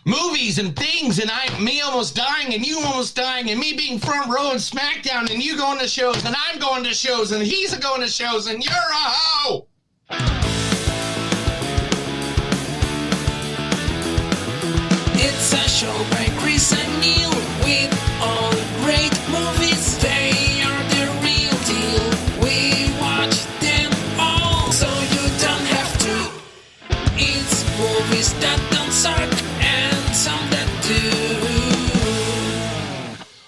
movies and things, and me almost dying and you almost dying, and me being front row in SmackDown, and you going to shows, and I'm going to shows, and he's going to shows, and you're a hoe. It's a show by Chris and Neil with all great movies. They are the real deal. We watch them all, so you don't have to. It's movies that don't suck and some that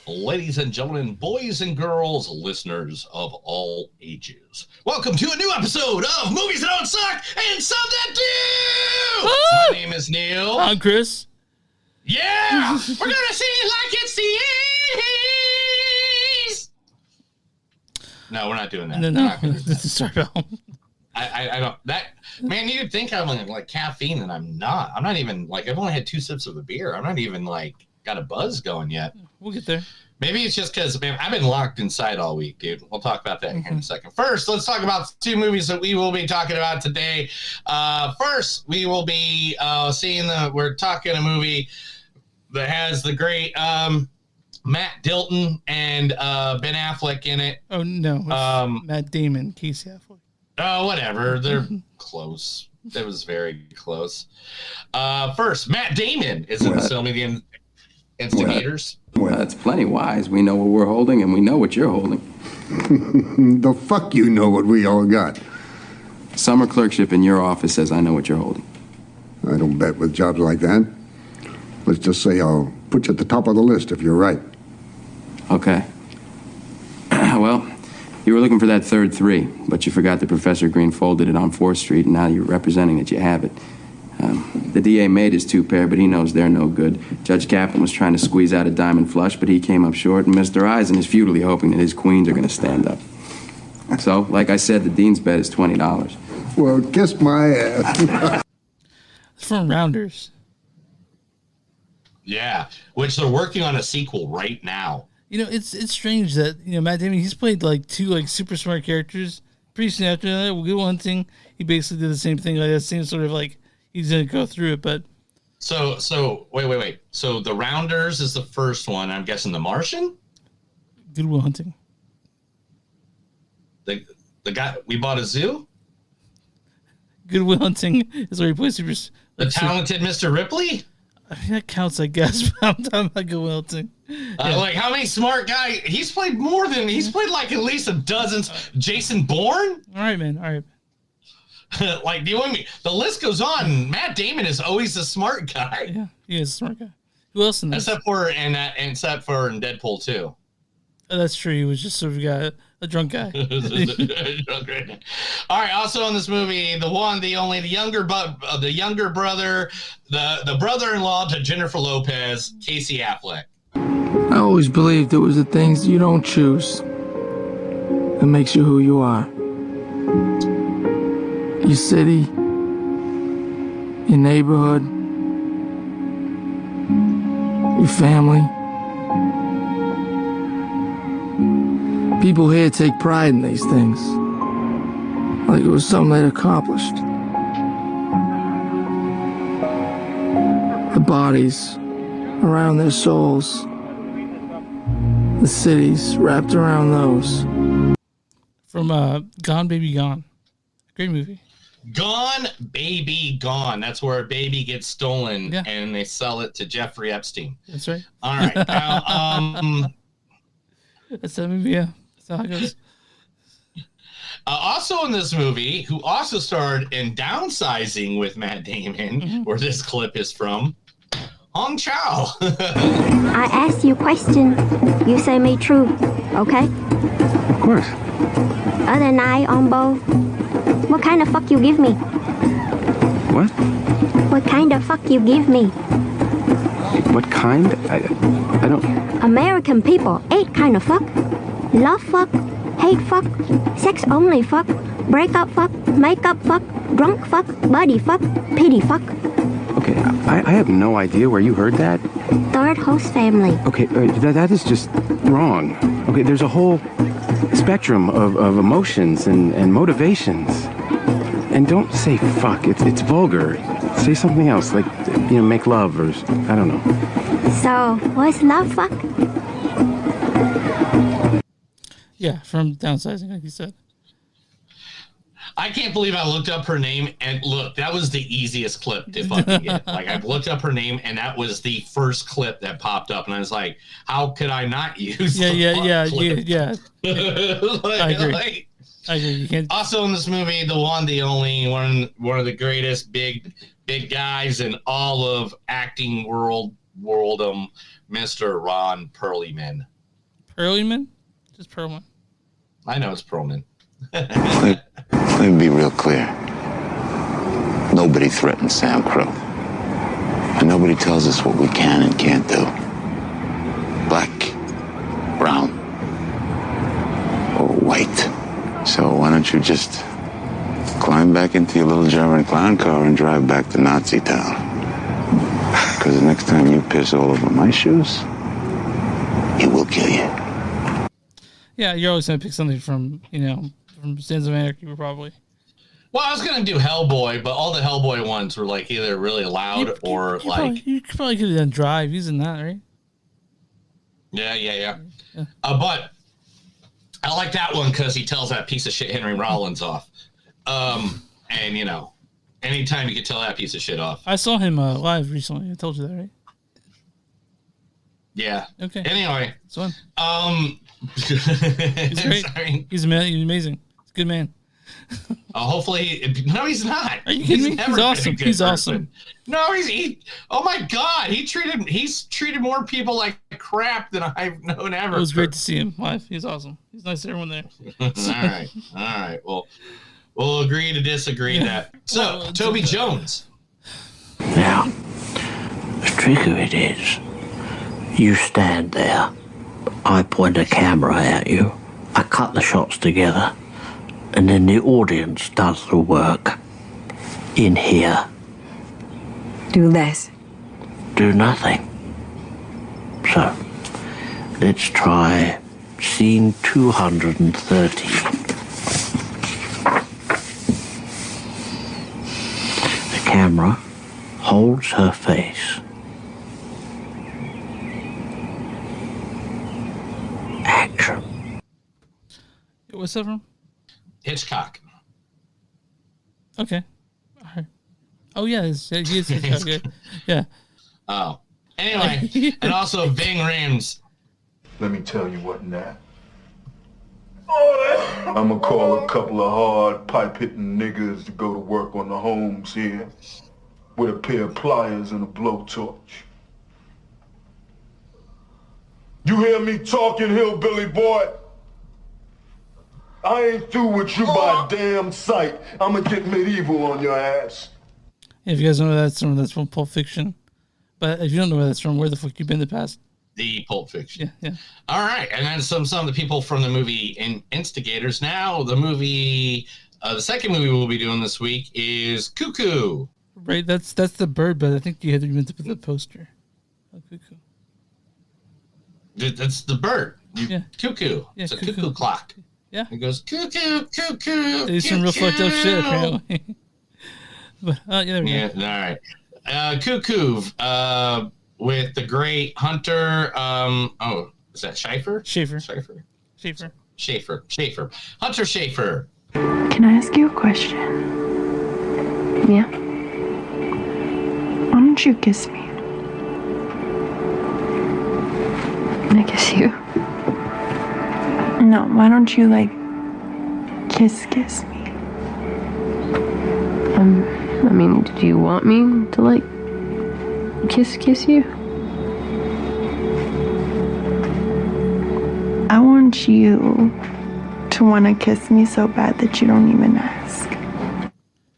do. Ladies and gentlemen, boys and girls, listeners of all ages, welcome to a new episode of Movies That Don't Suck and Some That Do! My name is Neil. I'm Chris. Yeah! We're gonna see it like it's the 80s! No, we're not doing that. No. Sorry about I don't. That, man, you'd think I'm like caffeine, and I'm not. I'm not even, like, I've only had 2 sips of a beer. I'm not even, like, got a buzz going yet. We'll get there. Maybe it's just because, man, I've been locked inside all week, dude. We'll talk about that here in a second. First, let's talk about 2 movies that we will be talking about today. First, we will be we're talking a movie that has the great Matt Dilton and Ben Affleck in it. Oh, no. Matt Damon, Casey Affleck. Oh, whatever. They're close. It was very close. First, Matt Damon is in the film of the Instigators. Well, that's plenty wise. We know what we're holding, and we know what you're holding. The fuck you know what we all got. Summer clerkship in your office says I know what you're holding. I don't bet with jobs like that. Let's just say I'll put you at the top of the list if you're right. Okay. Well, you were looking for that third 3, but you forgot that Professor Green folded it on 4th Street, and now you're representing that you have it. The DA made his 2 pair, but he knows they're no good. Judge Kaplan was trying to squeeze out a diamond flush, but he came up short, and Mr. Eisen is futilely hoping that his queens are going to stand up. So, like I said, the dean's bet is $20. Well, kiss my ass. It's from Rounders. Yeah, which they're working on a sequel right now. You know, it's strange that, you know, Matt Damon, he's played like 2 like super smart characters. Pretty soon after that, Good Will Hunting, he basically did the same thing, like that same sort of like he's gonna go through it, but so wait. So The Rounders is the first one. I'm guessing The Martian? Good Will Hunting. The guy we bought a zoo? Good Will Hunting is where he plays super. The talented Mr. Ripley? I mean, that counts, I guess. But I'm talking about Good Will Hunting. Yeah. Like, how many smart guys? He's played like at least a dozen. Jason Bourne? All right, man. All right. Like, do you want me? The list goes on. Matt Damon is always a smart guy. Yeah, he is a smart guy. Who else in this? Except for in Deadpool 2. Oh, that's true. He was just sort of a drunk guy. All right. Also in this movie, the younger brother, the brother-in-law to Jennifer Lopez, Casey Affleck. I always believed it was the things you don't choose that makes you who you are. Your city, your neighborhood, your family. People here take pride in these things, like it was something they'd accomplished. The bodies around their souls, the cities wrapped around those. From Gone Baby Gone. Great movie. Gone Baby Gone. That's where a baby gets stolen and they sell it to Jeffrey Epstein. That's right. All right. Now, that's that movie, yeah. That's how it goes. Also in this movie, who also starred in Downsizing with Matt Damon, where this clip is from, Hong Chow. I asked you a question. You say me true, okay? Of course. Other night on both, what kind of fuck you give me? What? What kind of fuck you give me? What kind? I don't... American people, 8 kind of fuck. Love fuck, hate fuck, sex only fuck, break up fuck, make up fuck, drunk fuck, buddy fuck, pity fuck. Okay, I have no idea where you heard that. Third host family. Okay, that is just wrong. Okay, there's a whole spectrum of emotions and motivations. And don't say fuck, it's vulgar. Say something else, like, make love or, I don't know. So, what's love fuck? Yeah, from Downsizing, like you said. I can't believe I looked up her name, and look, that was the easiest clip to fucking get. Like, I looked up her name, and that was the first clip that popped up, and I was like, how could I not use Yeah. Like, I agree. Like, I agree. You can't. Also in this movie, the one, the only one of the greatest big guys in all of acting worldom, Mr. Ron Perlman. Perlman? Just Perlman. I know it's Perlman. Let me be real clear. Nobody threatens Sam Crow. And nobody tells us what we can and can't do. Black, brown, or white. So why don't you just climb back into your little German clown car and drive back to Nazi town? Because the next time you piss all over my shoes, it will kill you. Yeah, you're always going to pick something from, from Sons of Anarchy, probably. Well, I was going to do Hellboy, but all the Hellboy ones were like either really loud you probably could have done Drive using that, right? Yeah. But I like that one because he tells that piece of shit Henry Rollins off. And, anytime you can tell that piece of shit off. I saw him live recently. I told you that, right? Yeah. Okay. Anyway. It's fun. He's great. Sorry. He's amazing. He's a good man. Hopefully, no, he's not. Are you kidding me? He's awesome. He's awesome. No, oh my God, he's treated more people like crap than I've known ever. It was great to see him live. He's awesome. He's nice to everyone there. All right. Well, we'll agree to disagree that. So, Toby Jones. Now, the trick of it is, you stand there, I point a camera at you, I cut the shots together, and then the audience does the work. In here. Do less. Do nothing. So, let's try scene 230. The camera holds her face. Action. What's that from? Hitchcock. Okay. All right. Oh, yeah. He is Hitchcock. Yeah. Oh. Anyway, and also Ving Rhames. Let me tell you what, Nat. I'm gonna call a couple of hard pipe-hitting niggas to go to work on the homes here with a pair of pliers and a blowtorch. You hear me talking, hillbilly boy? I ain't through with you by damn sight. I'm gonna get medieval on your ass. If you guys know where that's from Pulp Fiction. But if you don't know where that's from, where the fuck you been the past? The Pulp Fiction. Yeah. All right, and then some of the people from the movie Instigators. Now, the movie, the second movie we'll be doing this week is Cuckoo. Right, that's the bird, but I think you meant to put the poster. Oh, Cuckoo. That's the bird. Cuckoo. Yeah, it's a cuckoo clock. Yeah. It goes cuckoo, cuckoo. It's some real fucked up shit, apparently. But there we go. All right. Cuckoo with the great Hunter. Is that Schafer? Schafer. Hunter Schafer. Can I ask you a question? Yeah? Why don't you kiss me? Can I kiss you? No, why don't you, kiss me? Do you want me to, kiss you? I want you to want to kiss me so bad that you don't even ask.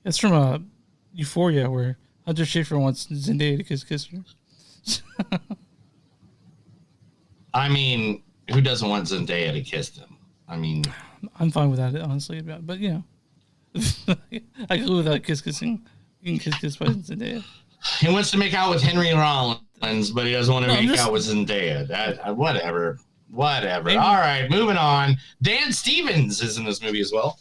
It's from Euphoria, where Hunter Schafer wants Zendaya to kiss her. Who doesn't want Zendaya to kiss them? I'm fine with that, honestly. But, I can live without kissing. You can kiss by Zendaya. He wants to make out with Henry Rollins, but he doesn't want to make out with Zendaya. Whatever. Maybe. All right, moving on. Dan Stevens is in this movie as well.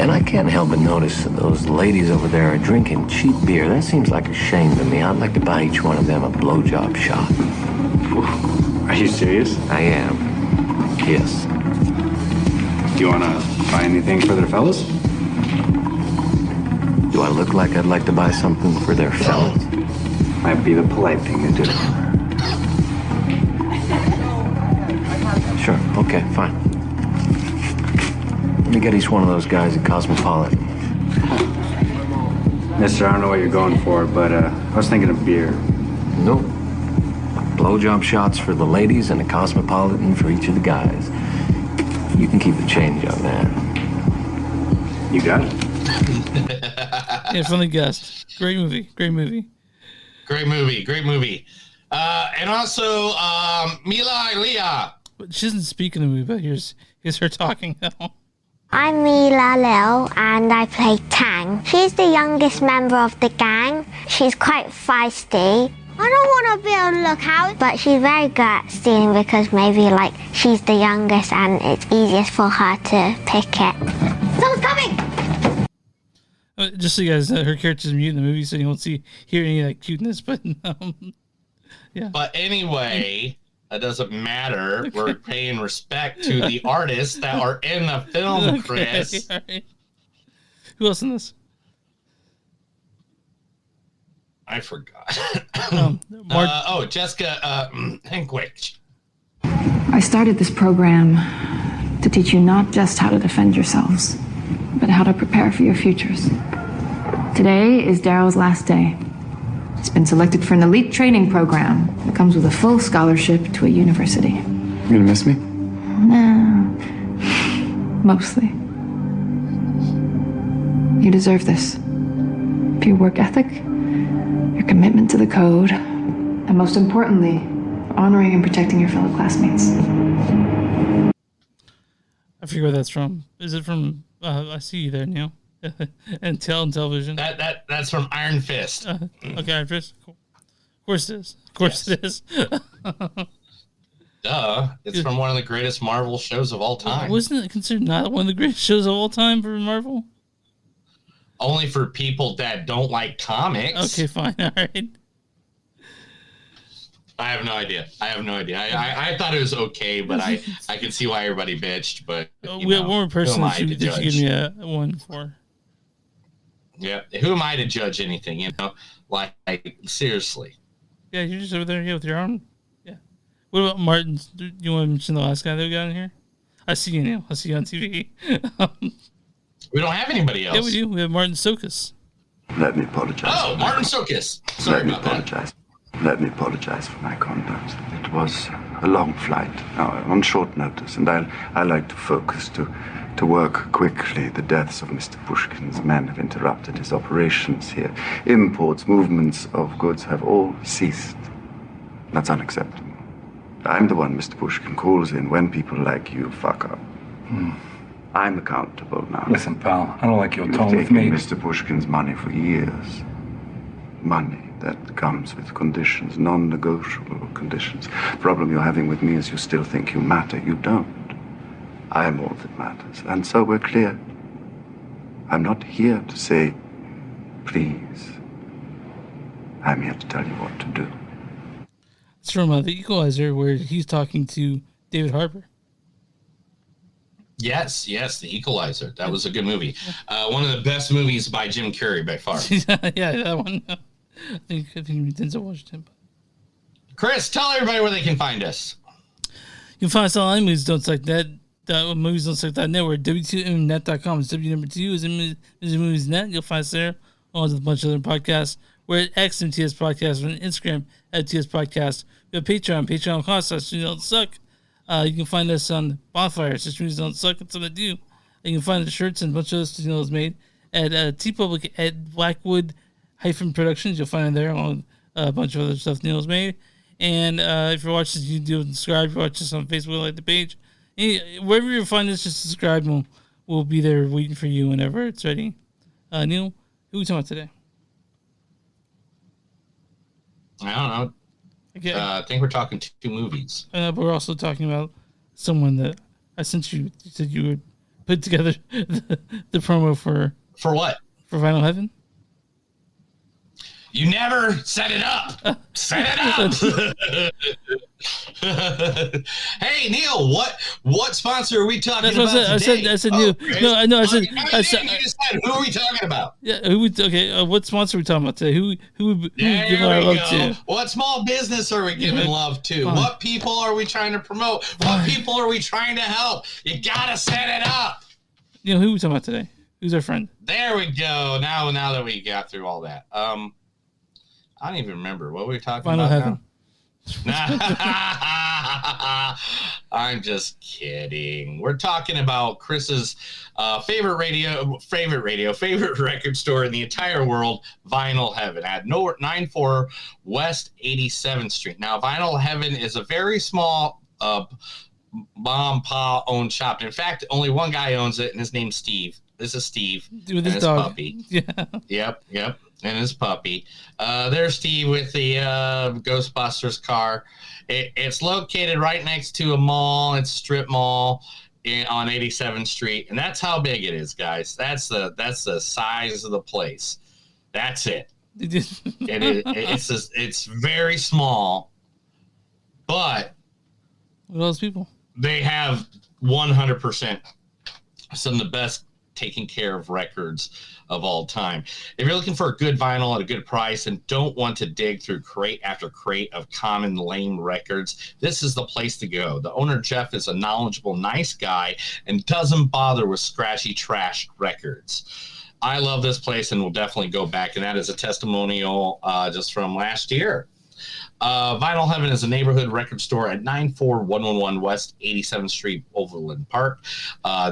And I can't help but notice those ladies over there are drinking cheap beer. That seems like a shame to me. I'd like to buy each one of them a blowjob shot. Are you serious? I am. Yes. Do you want to buy anything for their fellas? Do I look like I'd like to buy something for their fellas? Might be the polite thing to do. Sure, okay, fine. Let me get each one of those guys a Cosmopolitan. Mister, I don't know what you're going for, but I was thinking of beer. Nope. Blowjob shots for the ladies and a Cosmopolitan for each of the guys. You can keep the change on that. You got it. Yeah, funny guest. Great movie. Great movie. Great movie. Great movie. And also, Mila Leah. But she doesn't speak in the movie, but here's her talking now. I'm Mila Lil and I play Tang. She's the youngest member of the gang. She's quite feisty. I don't want to be on lookout, but she's very good at stealing because maybe like she's the youngest and it's easiest for her to pick it. Someone's coming! Just so you guys know, her character's mute in the movie, so you won't hear any of that cuteness, but yeah. But anyway, that doesn't matter. Okay. We're paying respect to the artists that are in the film, Chris. All right. Who else in this? I forgot. Jessica Henwick. I started this program to teach you not just how to defend yourselves, but how to prepare for your futures. Today is Daryl's last day. He's been selected for an elite training program that comes with a full scholarship to a university. You gonna miss me? No. Mostly. You deserve this. For your work ethic, your commitment to the code, and most importantly, honoring and protecting your fellow classmates. I forget where that's from. Is it from? I see you there, Neil. And television. That's from Iron Fist. Okay, Iron Fist. Cool. Of course it is. Of course it is. Duh! It's from one of the greatest Marvel shows of all time. Wasn't it considered not one of the greatest shows of all time for Marvel? Only for people that don't like comics. Okay, fine. All right. I have no idea. I thought it was okay, but I can see why everybody bitched. But we have one more person that you give me a one for. Yeah, who am I to judge anything? Like seriously. Yeah, you're just over there with your own. Yeah. What about Martin? Do you want to mention the last guy that we got in here? I see you now. I see you on TV. We don't have anybody else. Yeah, we do. We have Martin Sokas. Let me apologize. Oh, Martin Sokas. Sorry about that. Let me apologize for my conduct. It was a long flight, on short notice, and I like to focus, to work quickly. The deaths of Mr. Pushkin's men have interrupted his operations here. Imports, movements of goods have all ceased. That's unacceptable. I'm the one Mr. Pushkin calls in when people like you fuck up. I'm accountable now. Listen, pal, I don't like your tone You've with me. taken Mr. Pushkin's money for years. Money that comes with conditions, non-negotiable conditions. The problem you're having with me is you still think you matter. You don't. I am all that matters. And so we're clear. I'm not here to say, please. I'm here to tell you what to do. It's from The Equalizer, where he's talking to David Harbour. Yes, The Equalizer. That was a good movie. One of the best movies by Jim Carrey by far. Yeah, that one. I think Denzel Washington. Chris, tell everybody where they can find us. You can find us online, moviesdon'tsuck.net. Moviesdon'tsuck.net. We're w2mnet.com. It's W2 is in moviesnet. You'll find us there, along with a bunch of other podcasts. We're at XMTS Podcast. We're on Instagram at TS Podcast. We have Patreon, patreon.com/moviesdon'tsuck. You can find us on Bonfire, Movies Don't Suck. It's what I do. You can find the shirts and a bunch of other stuff made at TeePublic at Blackwood-Productions. You'll find it there, along with a bunch of other stuff Neil's made. And if you're watching this, you do subscribe. If you watch this on Facebook, like the page. Wherever you find us, just subscribe, and we'll be there waiting for you whenever it's ready. Neil, who are we talking about today? I don't know. Okay. I think we're talking two movies. But we're also talking about someone that I sent you. You said you would put together the promo for what? For Vinyl Heaven. You never set it up. Set it up. Hey Neil, what sponsor are we talking about today? I said Neil. No, I said. You decided, who are we talking about? Yeah, what sponsor are we talking about today? Who we give our love to? What small business are we giving love to? Fine. What people are we trying to promote? What people are we trying to help? You gotta set it up. You know who we talking about today? Who's our friend? There we go. Now that we got through all that, I don't even remember what we were talking Vinyl about Heaven. Now. I'm just kidding. We're talking about Chris's favorite record store in the entire world, Vinyl Heaven, at 94 West 87th Street. Now, Vinyl Heaven is a very small mom pa owned shop. In fact, only one guy owns it, and his name's Steve. This is Steve with his dog. Puppy. Yeah. Yep. And his puppy. There's Steve with the Ghostbusters car. It's located right next to a mall. It's a strip mall on 87th Street, and that's how big it is, guys. That's the size of the place. That's it. It's very small, but look at those people. They have 100% some of the best taking care of records of all time. If you're looking for a good vinyl at a good price and don't want to dig through crate after crate of common lame records, this is the place to go. The owner, Jeff, is a knowledgeable, nice guy and doesn't bother with scratchy trash records. I love this place and will definitely go back, and that is a testimonial just from last year. Vinyl Heaven is a neighborhood record store at 94111 West 87th Street, Overland Park.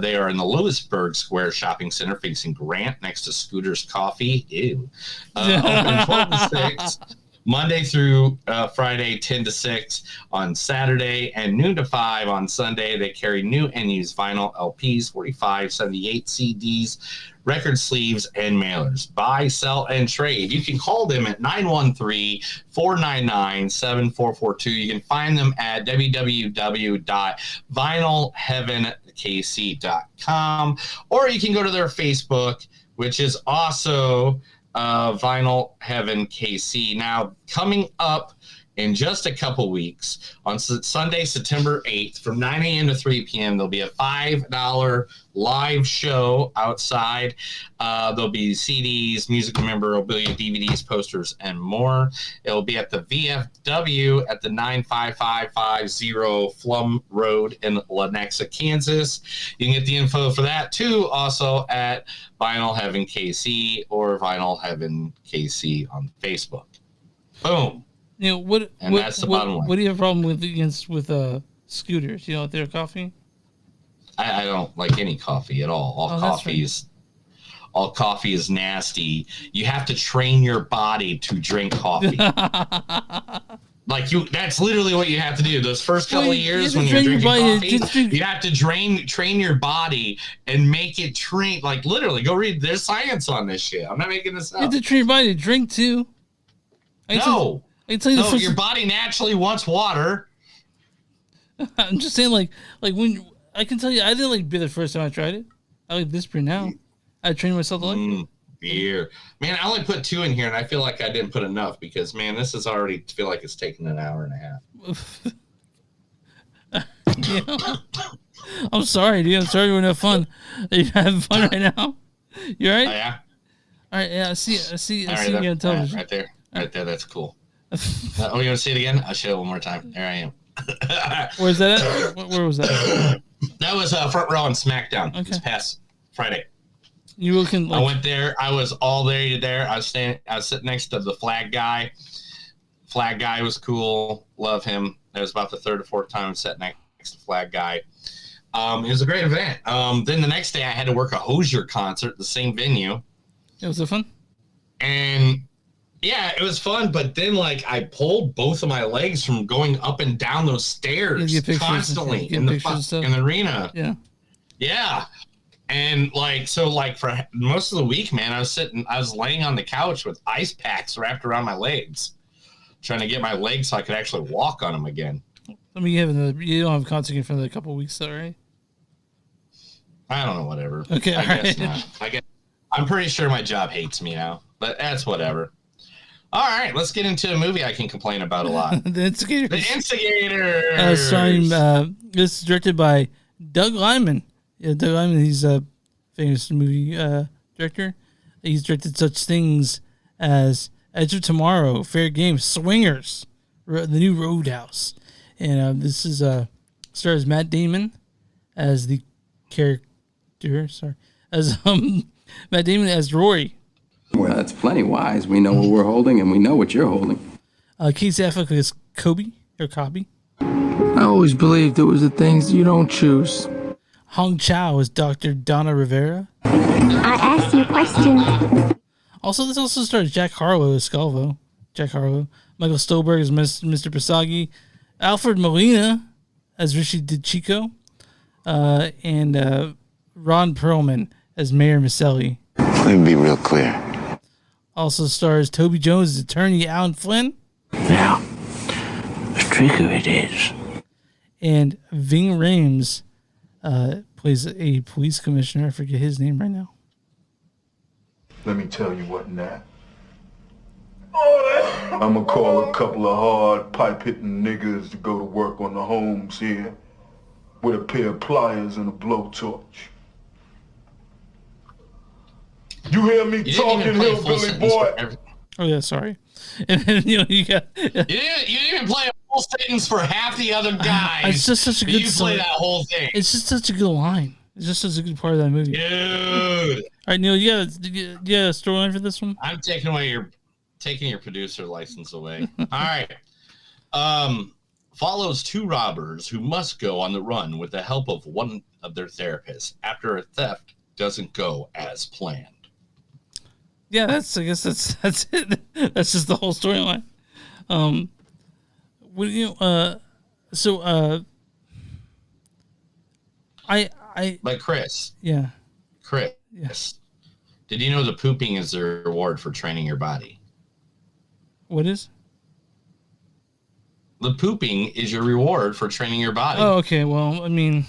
They are in the Lewisburg Square Shopping Center facing Grant next to Scooter's Coffee. Ew. Open 12 to 6, Monday through Friday, 10 to 6 on Saturday, and noon to 5 on Sunday. They carry new and used vinyl LPs, 45, 78 CDs, record sleeves, and mailers. Buy, sell, and trade. You can call them at 913-499-7442. You can find them at www.vinylheavenkc.com, or you can go to their Facebook, which is also Vinyl Heaven KC. Now, coming up in just a couple weeks, on Sunday, September 8th, from 9 a.m. to 3 p.m., there'll be a $5 live show outside. There'll be CDs, music memorabilia, DVDs, posters, and more. It'll be at the VFW at the 95550 Flum Road in Lenexa, Kansas. You can get the info for that, too, also at Vinyl Heaven KC or Vinyl Heaven KC on Facebook. Boom. You know, that's the bottom line. What do you have a problem with scooters? You know, their coffee? I don't like any coffee at all. All coffee is nasty. You have to train your body to drink coffee. That's literally what you have to do. Those first couple of years when you're drinking coffee, you have to train your body and make it train. Like, literally, go read. There's science on this shit. I'm not making this up. You have to train your body to drink too. No, your body naturally wants water. I'm just saying, like when I can tell you, I didn't like beer the first time I tried it. I like this beer now. I trained myself to like it. Beer, man. I only put 2 in here, and I feel like I didn't put enough because, man, this is already feel like it's taking an hour and a half. I'm sorry, dude. I'm sorry we're not fun. Are you having fun right now? You all right? Oh, yeah. All right. Yeah. I see you on television. Right there. That's cool. You want to see it again? I'll show it one more time. There I am. Where's that at? Where was that? That was front row on SmackDown this past Friday. You looking? Like... I went there. I was all there. I was sitting next to the flag guy. Flag guy was cool. Love him. That was about the 3rd or 4th time I sat next to the flag guy. It was a great event. Then the next day I had to work a Hozier concert, the same venue. Was it fun? And yeah, it was fun. But then, I pulled both of my legs from going up and down those stairs constantly in the arena. Yeah. Yeah. And for most of the week, man, I was laying on the couch with ice packs wrapped around my legs, trying to get my legs so I could actually walk on them again. I mean, you don't have a concert for another couple of weeks, though, right? I don't know, whatever. Okay, I guess right. not. I'm pretty sure my job hates me now, but that's whatever. All right, let's get into a movie I can complain about a lot. The Instigators. The Instigators. Starring, this is directed by Doug Liman. Yeah, Doug Liman, he's a famous movie director. He's directed such things as Edge of Tomorrow, Fair Game, Swingers, the new Roadhouse. And this is stars Matt Damon as the character. Sorry. As Matt Damon as Rory. Well, that's plenty wise. We know what we're holding, and we know what you're holding. Casey Affleck is Kobe, or Cobby. I always believed it was the things you don't choose. Hong Chow is Dr. Donna Rivera. I asked you a question. Also, this also stars Jack Harlow as Scalvo. Jack Harlow. Michael Stolberg as Mr. Pisagi. Alfred Molina as Rishi DiCicco. And Ron Perlman as Mayor Maselli. Let me be real clear. Also stars Toby Jones as attorney Alan Flynn. Now, the trick of it is, And Ving Rhames plays a police commissioner. I forget his name right now. Let me tell you what, Nat. I'm gonna call a couple of hard pipe-hitting niggas to go to work on the homes here with a pair of pliers and a blowtorch. You hear me talking, hillbilly boy? Oh yeah, sorry. And then you got. You didn't even play a full sentence for half the other guys. It's just such a good. You play that whole thing. It's just such a good line. It's just such a good part of that movie. Dude. All right, Neil, you got a storyline for this one? I'm taking your producer license away. All right. Follows two robbers who must go on the run with the help of one of their therapists after a theft doesn't go as planned. Yeah, I guess that's it. That's just the whole storyline. But Chris. Yeah. Chris. Yes. Did you know the pooping is the reward for training your body? What is? The pooping is your reward for training your body. Oh, okay. Well, I mean,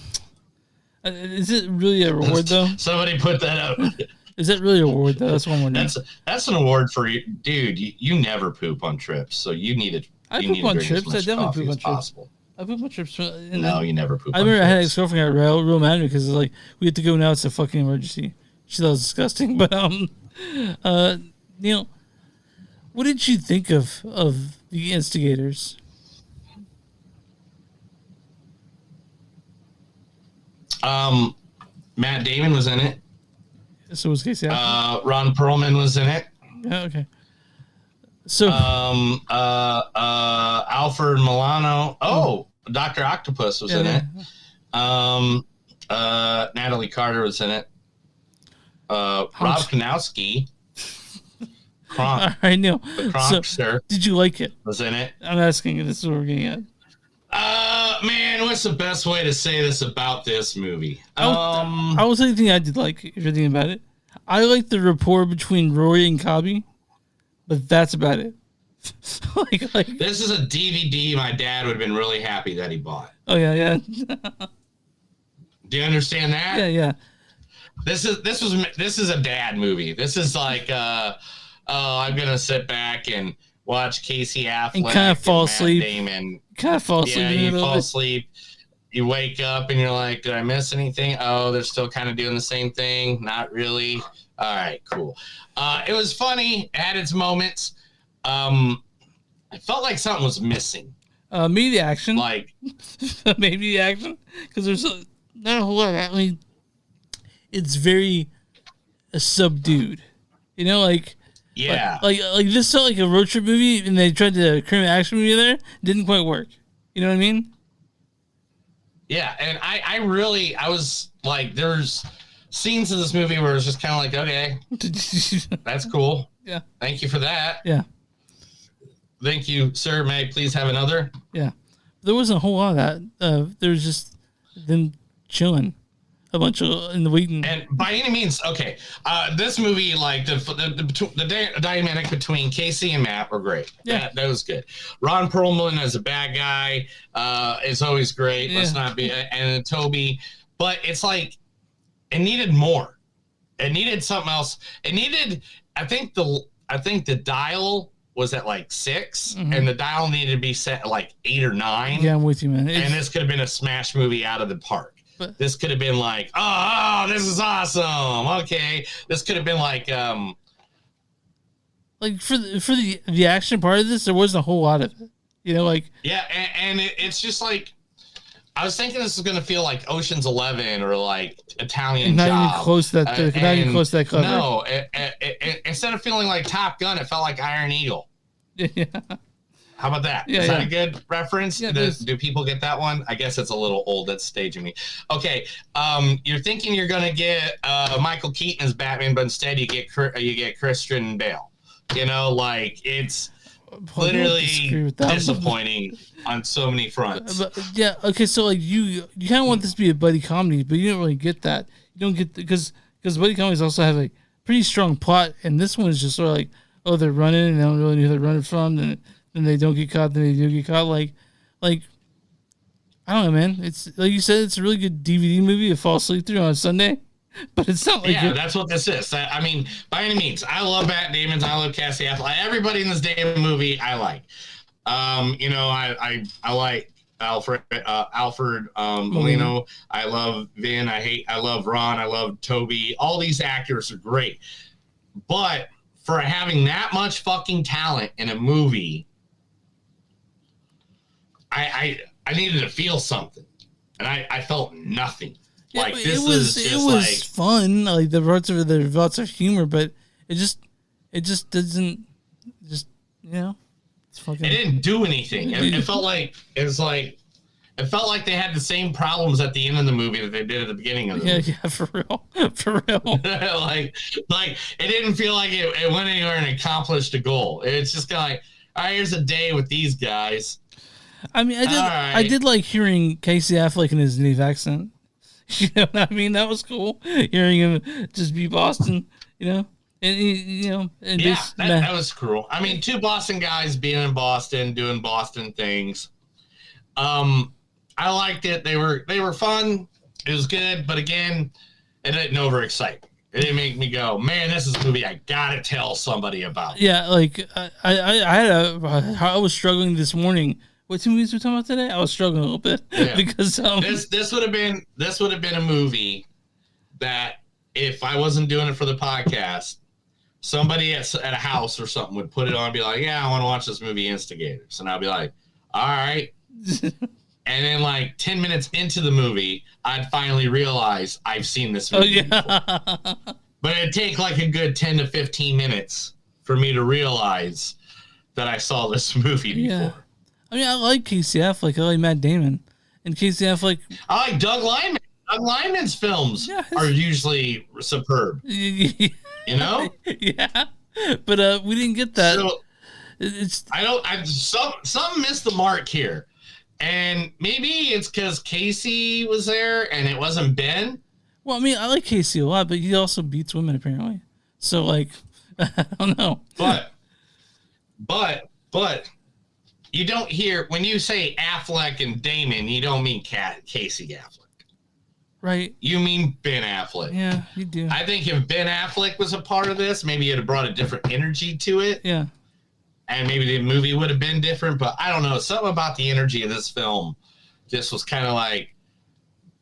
is it really a reward though? Somebody put that up. Is that really a reward though? That's one more. That's an award for you, dude. You never poop on trips, so you need to. I poop on trips. I definitely poop on trips. Possible. I poop on trips. No, you never poop. I remember I had an ex-girlfriend got real mad because it's like we had to go now. It's a fucking emergency. She thought it was disgusting. But Neil, what did you think of the Instigators? Matt Damon was in it. So was Casey Affleck. Ron Perlman was in it. Yeah, okay. So Alfred Milano. Oh, Dr. Octopus was in it. Natalie Carter was in it. Rob Kanowski. All right, Neil. The Kronkster. Did you like it? Was in it. I'm asking you. This is what we're getting at. Man, what's the best way to say this about this movie? I was anything I did like, if you're thinking about it. I like the rapport between Rory and Cobby, but that's about it. like this is a DVD my dad would have been really happy that he bought. Oh yeah. Do you understand that? Yeah. This is a dad movie. This is like I'm gonna sit back and watch Casey Affleck and kind of fall asleep. Damon. Kind of fall asleep. Yeah, you fall asleep. You wake up and you're like, did I miss anything? Oh, they're still kind of doing the same thing. Not really. All right, cool. It was funny. It had its moments. I felt like something was missing. Maybe the action. Like maybe the action, because there's not a whole lot. I mean, it's very subdued. You know, like. Yeah. Like this felt like a road trip movie, and they tried to cram an action movie there. Didn't quite work. You know what I mean? Yeah, and I was like, there's scenes in this movie where it's just kind of like, okay, that's cool. Yeah. Thank you for that. Yeah. Thank you, sir. May I please have another? Yeah. There wasn't a whole lot of that. There was just them chilling. A bunch of in the waiting. And by any means, okay. This movie, like the dynamic between Casey and Matt were great. Yeah, that was good. Ron Perlman as a bad guy is always great. Yeah. Let's not be and Toby, but it's like it needed more. It needed something else. It needed, I think the dial was at like 6, and the dial needed to be set at like 8 or 9. Yeah, I'm with you, man. And this could have been a smash movie out of the park. But this could have been like, oh, this is awesome. Okay, this could have been like for the action part of this, there wasn't a whole lot of it. You know, like yeah, and it's just like I was thinking this is gonna feel like Ocean's 11 or like Italian not Job. even close to that. Not even close to that cover. No, instead of feeling like Top Gun, it felt like Iron Eagle. Yeah. How about that? Yeah, Is that a good reference? Yeah, do people get that one? I guess it's a little old. That's staging me. Okay, you're thinking you're gonna get Michael Keaton as Batman, but instead you get Christian Bale. You know, like it's literally disappointing on so many fronts. But, yeah. Okay. So like you kind of want this to be a buddy comedy, but you don't really get that. You don't get because buddy comedies also have a pretty strong plot, and this one is just sort of like, oh, they're running and they don't really know who they're running from, and then they don't get caught, then they do get caught. Like I don't know, man. It's like you said, it's a really good DVD movie to fall asleep through on a Sunday, but it's not like that's what this is. I mean, by any means, I love Matt Damon. I love Cassie Affleck. Everybody in this damn movie, I like. You know, I like Alfred Molino. I love Vin. I love Ron. I love Toby. All these actors are great, but for having that much fucking talent in a movie, I needed to feel something, and I felt nothing. Yeah, like it was fun. Like the parts of humor, but it just doesn't just it's fucking. It didn't do anything. It felt like it felt like they had the same problems at the end of the movie that they did at the beginning of the movie. Yeah, for real. like it didn't feel like it went anywhere and accomplished a goal. It's just kind of like, all right, here's a day with these guys. I mean, I did like hearing Casey Affleck in his native accent. You know what I mean? That was cool. Hearing him just be Boston, you know? And that was cool. I mean, 2 Boston guys being in Boston, doing Boston things. I liked it. They were fun. It was good, but again, it didn't overexcite me. It didn't make me go, man, this is a movie I gotta tell somebody about. Yeah, like I was struggling this morning. What 2 movies we're talking about today? I was struggling a little bit because this would have been a movie that if I wasn't doing it for the podcast, somebody at a house or something would put it on and be like, yeah, I want to watch this movie Instigators. And I'll be like, all right. And then like 10 minutes into the movie, I'd finally realize I've seen this movie before. But it'd take like a good 10 to 15 minutes for me to realize that I saw this movie before. Yeah. I mean, I like Casey Affleck. I like Matt Damon. And Casey Affleck. I like Doug Liman. Doug Liman's films are usually superb. You know? Yeah. But we didn't get that. So some missed the mark here. And maybe it's because Casey was there and it wasn't Ben. Well, I mean, I like Casey a lot, but he also beats women apparently. So like, I don't know. But you don't hear, when you say Affleck and Damon, you don't mean Casey Affleck. Right. You mean Ben Affleck. Yeah, you do. I think if Ben Affleck was a part of this, maybe it'd have brought a different energy to it. Yeah. And maybe the movie would have been different, but I don't know. Something about the energy of this film just was kind of like,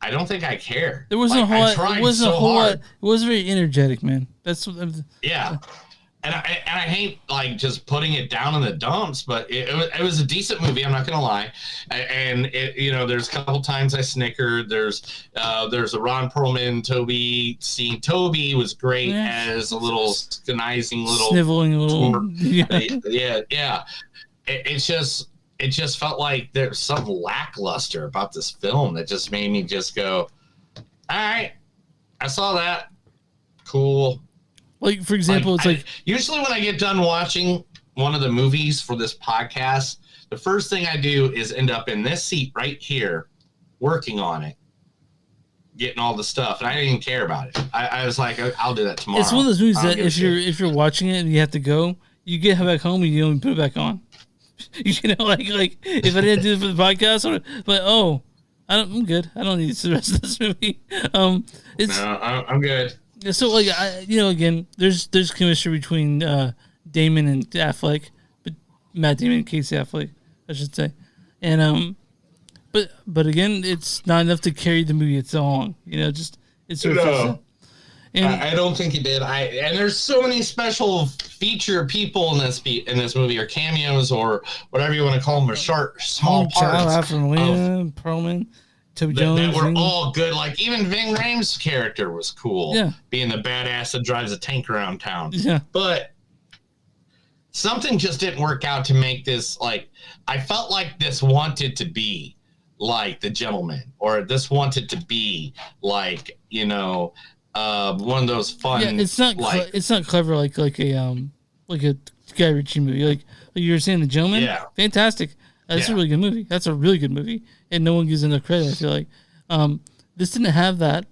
I don't think I care. There wasn't a whole lot. It wasn't a whole lot. It was very energetic, man. That's what. Yeah. And I hate like just putting it down in the dumps, but it was a decent movie. I'm not gonna lie, and there's a couple times I snickered. There's a Ron Perlman Toby scene. Toby was great as a little conniving little sniveling little. Yeah. It just felt like there's something lackluster about this film that just made me just go, all right, I saw that, cool. Like, for example, usually when I get done watching one of the movies for this podcast, the first thing I do is end up in this seat right here, working on it, getting all the stuff, and I didn't even care about it. I was like, I'll do that tomorrow. It's one of those movies that if you're watching it and you have to go, you get back home and you don't even put it back on. You know, like if I didn't do it for the podcast, I'm like, I'm good. I don't need to see the rest of this movie. I'm good. So like again, there's chemistry between Damon and Affleck, but Matt Damon and Casey Affleck, I should say, and but again, it's not enough to carry the movie it's along. Just it's sort of. And I don't think he did. And there's so many special feature people in this movie, or cameos, or whatever you want to call them, or small parts. Perlman, Toby Jones, that were all good. Like even Ving Rhames' character was cool. Yeah, being the badass that drives a tank around town. Yeah, but something just didn't work out to make this like. I felt like this wanted to be like The Gentleman, or this wanted to be like one of those fun. Yeah, it's not it's not clever like a Guy Ritchie movie. Like you were saying, The Gentleman. Yeah, fantastic. That's a really good movie. That's a really good movie, and no one gives enough credit. I feel like this didn't have that.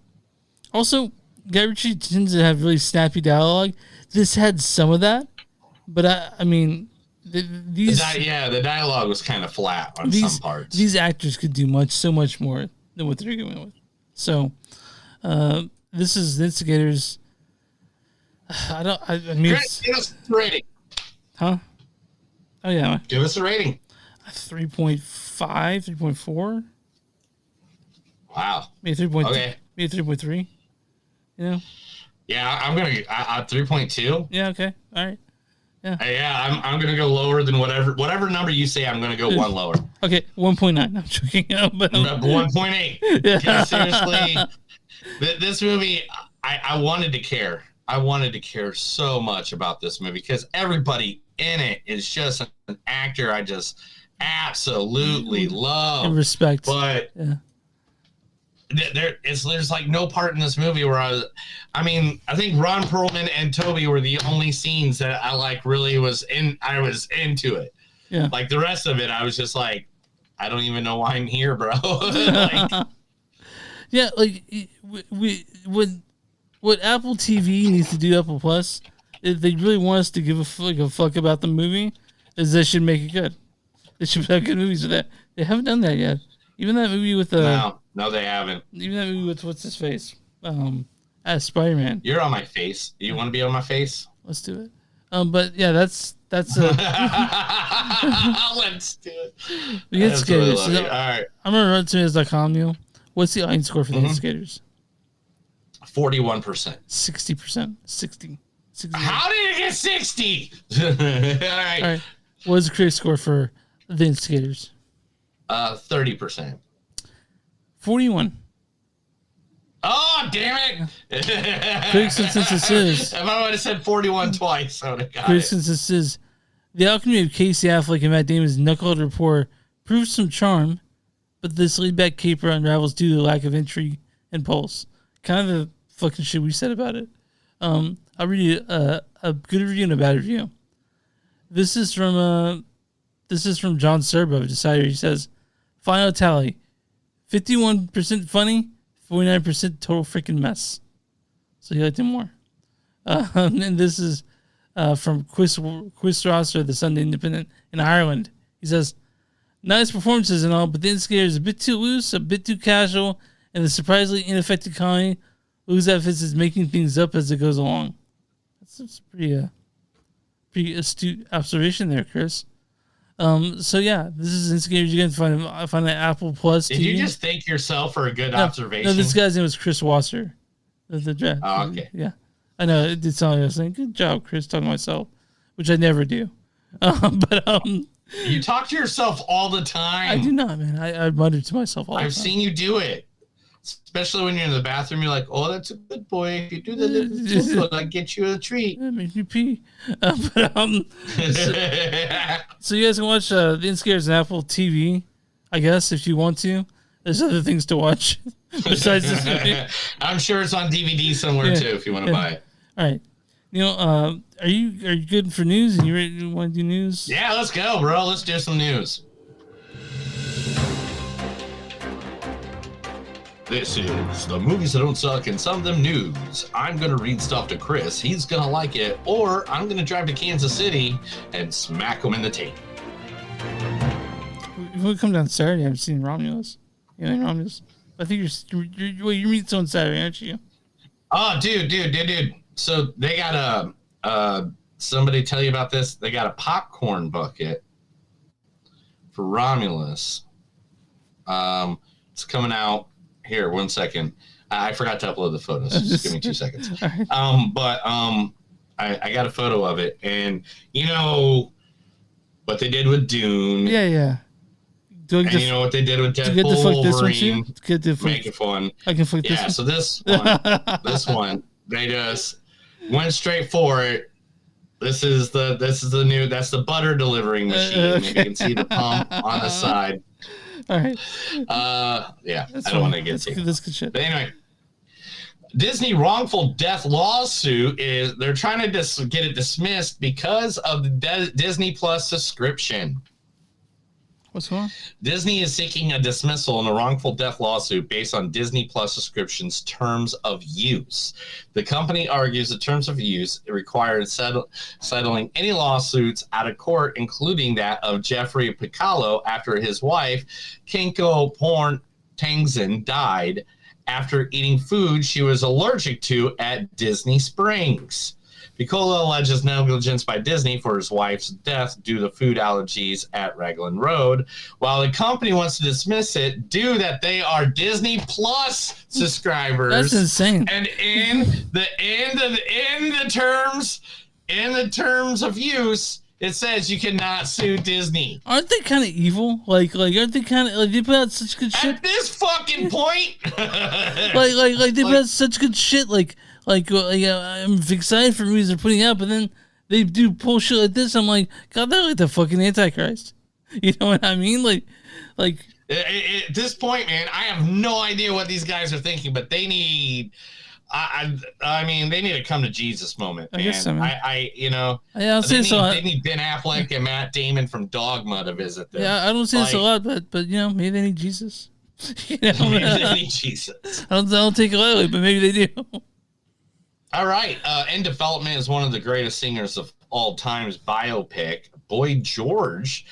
Also, Guy Ritchie tends to have really snappy dialogue. This had some of that, but I mean, the dialogue was kind of flat on some parts. These actors could do so much more than what they're doing with. So. This is the Instigators. I mean, give us a rating. Huh? Oh yeah. Give us a rating. 3.5, 3.4. Wow. Maybe 3.3. Okay. Maybe 3.3. Yeah, I'm gonna 3.2. Yeah. Okay. All right. Yeah. I'm gonna go lower than whatever number you say. I'm gonna go one lower. Okay. 1.9. I'm joking. But 1.8. Yeah. Okay, seriously. This movie, I wanted to care. I wanted to care so much about this movie because everybody in it is just an actor I just absolutely love and respect. But there's like no part in this movie where I think Ron Perlman and Toby were the only scenes that I like really was into it. Yeah. Like the rest of it, I was just like, I don't even know why I'm here, bro. Like. Yeah, like what Apple TV needs to do, Apple Plus, if they really want us to give a fuck about the movie, is they should make it good. They should have good movies with that. They haven't done that yet. Even that movie with no, they haven't. Even that movie with what's his face, as Spider-Man. You're on my face. Do you want to be on my face? Let's do it. But yeah, that's let's do it. It's good. All right, I'm gonna run to his.com, Neil. What's the audience score for the Instigators? 41%. 60%. 60. How did it get 60? All right. What is the critic score for the Instigators? 30%. 41. Oh, damn it. Critics consensus is... If I would have said 41 twice, I would have got critics consensus is... The alchemy of Casey Affleck and Matt Damon's knucklehead rapport proves some charm, but this lead-back caper unravels due to the lack of intrigue and pulse. Kind of the fucking shit we said about it. I'll read you a good review and a bad review. This is from John Serbo of Decider. He says, final tally, 51% funny, 49% total freaking mess. So he liked it more. And this is from Chris Rosser of the Sunday Independent in Ireland. He says, nice performances and all, but the Instigator is a bit too loose, a bit too casual, and the surprisingly ineffective comedy Lou's outfits is making things up as it goes along. That's pretty astute observation there, Chris. So yeah, this is Instigators. You can find an Apple Plus. Did you just thank yourself for a good observation? No, this guy's name was Chris Wasser. The draft. Oh, okay. Yeah, I know. It did sound like I was saying, good job, Chris, talking to myself, which I never do. You talk to yourself all the time. I do not, man. I mutter to myself all the time. I've seen you do it. Especially when you're in the bathroom, you're like, oh, that's a good boy. If you do that, I get you a treat. That makes me pee. So you guys can watch The Instigators on Apple TV, I guess, if you want to. There's other things to watch besides this movie. I'm sure it's on DVD somewhere, too, if you want to buy it. All right. Are you good for news? You ready to want to do news? Yeah, let's go, bro. Let's do some news. This is the movies that don't suck and some of them news. I'm going to read stuff to Chris. He's going to like it. Or I'm going to drive to Kansas City and smack him in the tape. If we come down Saturday, I haven't seen Romulus. You know, I think you're meeting someone Saturday, aren't you? Oh, dude. So they got somebody tell you about this? They got a popcorn bucket for Romulus. It's coming out here. 1 second. I forgot to upload the photos. Just give me 2 seconds. Right. I got a photo of it, and you know what they did with Dune. Yeah. And you know what they did with Deadpool, Wolverine. Make it fun. I can flick this. Yeah. So this one, they just went straight for it. This is the new. That's the butter delivering machine. Okay. If you can see the pump on the side. All right. Yeah. That's I don't fine. want to get to That's good shit. But anyway, Disney wrongful death lawsuit they're trying to get it dismissed because of the Disney Plus subscription. What's going on? Disney is seeking a dismissal in a wrongful death lawsuit based on Disney Plus subscription's terms of use. The company argues the terms of use required settling any lawsuits out of court, including that of Jeffrey Piccolo after his wife, Kinko Porn Tangzen, died after eating food she was allergic to at Disney Springs. Piccolo alleges negligence by Disney for his wife's death due to food allergies at Raglan Road, while the company wants to dismiss it due that they are Disney Plus subscribers. That's insane. And in the terms of use, it says you cannot sue Disney. Aren't they kind of evil? Like aren't they kind of like they put out such good shit? At this fucking point, like they put out such good shit. I'm excited for movies they're putting out, but then they do bullshit like this. I'm like, God, they're like the fucking Antichrist. You know what I mean? Like at this point, man, I have no idea what these guys are thinking, but they need. I mean, they need to come to Jesus moment, man. I guess so, man. I'll say so. They need Ben Affleck and Matt Damon from Dogma to visit them. Yeah, I don't say this a lot, but you know, maybe they need Jesus. You know? Maybe they need Jesus. I don't take it lightly, but maybe they do. All right. In development is one of the greatest singers of all time's biopic, Boy George.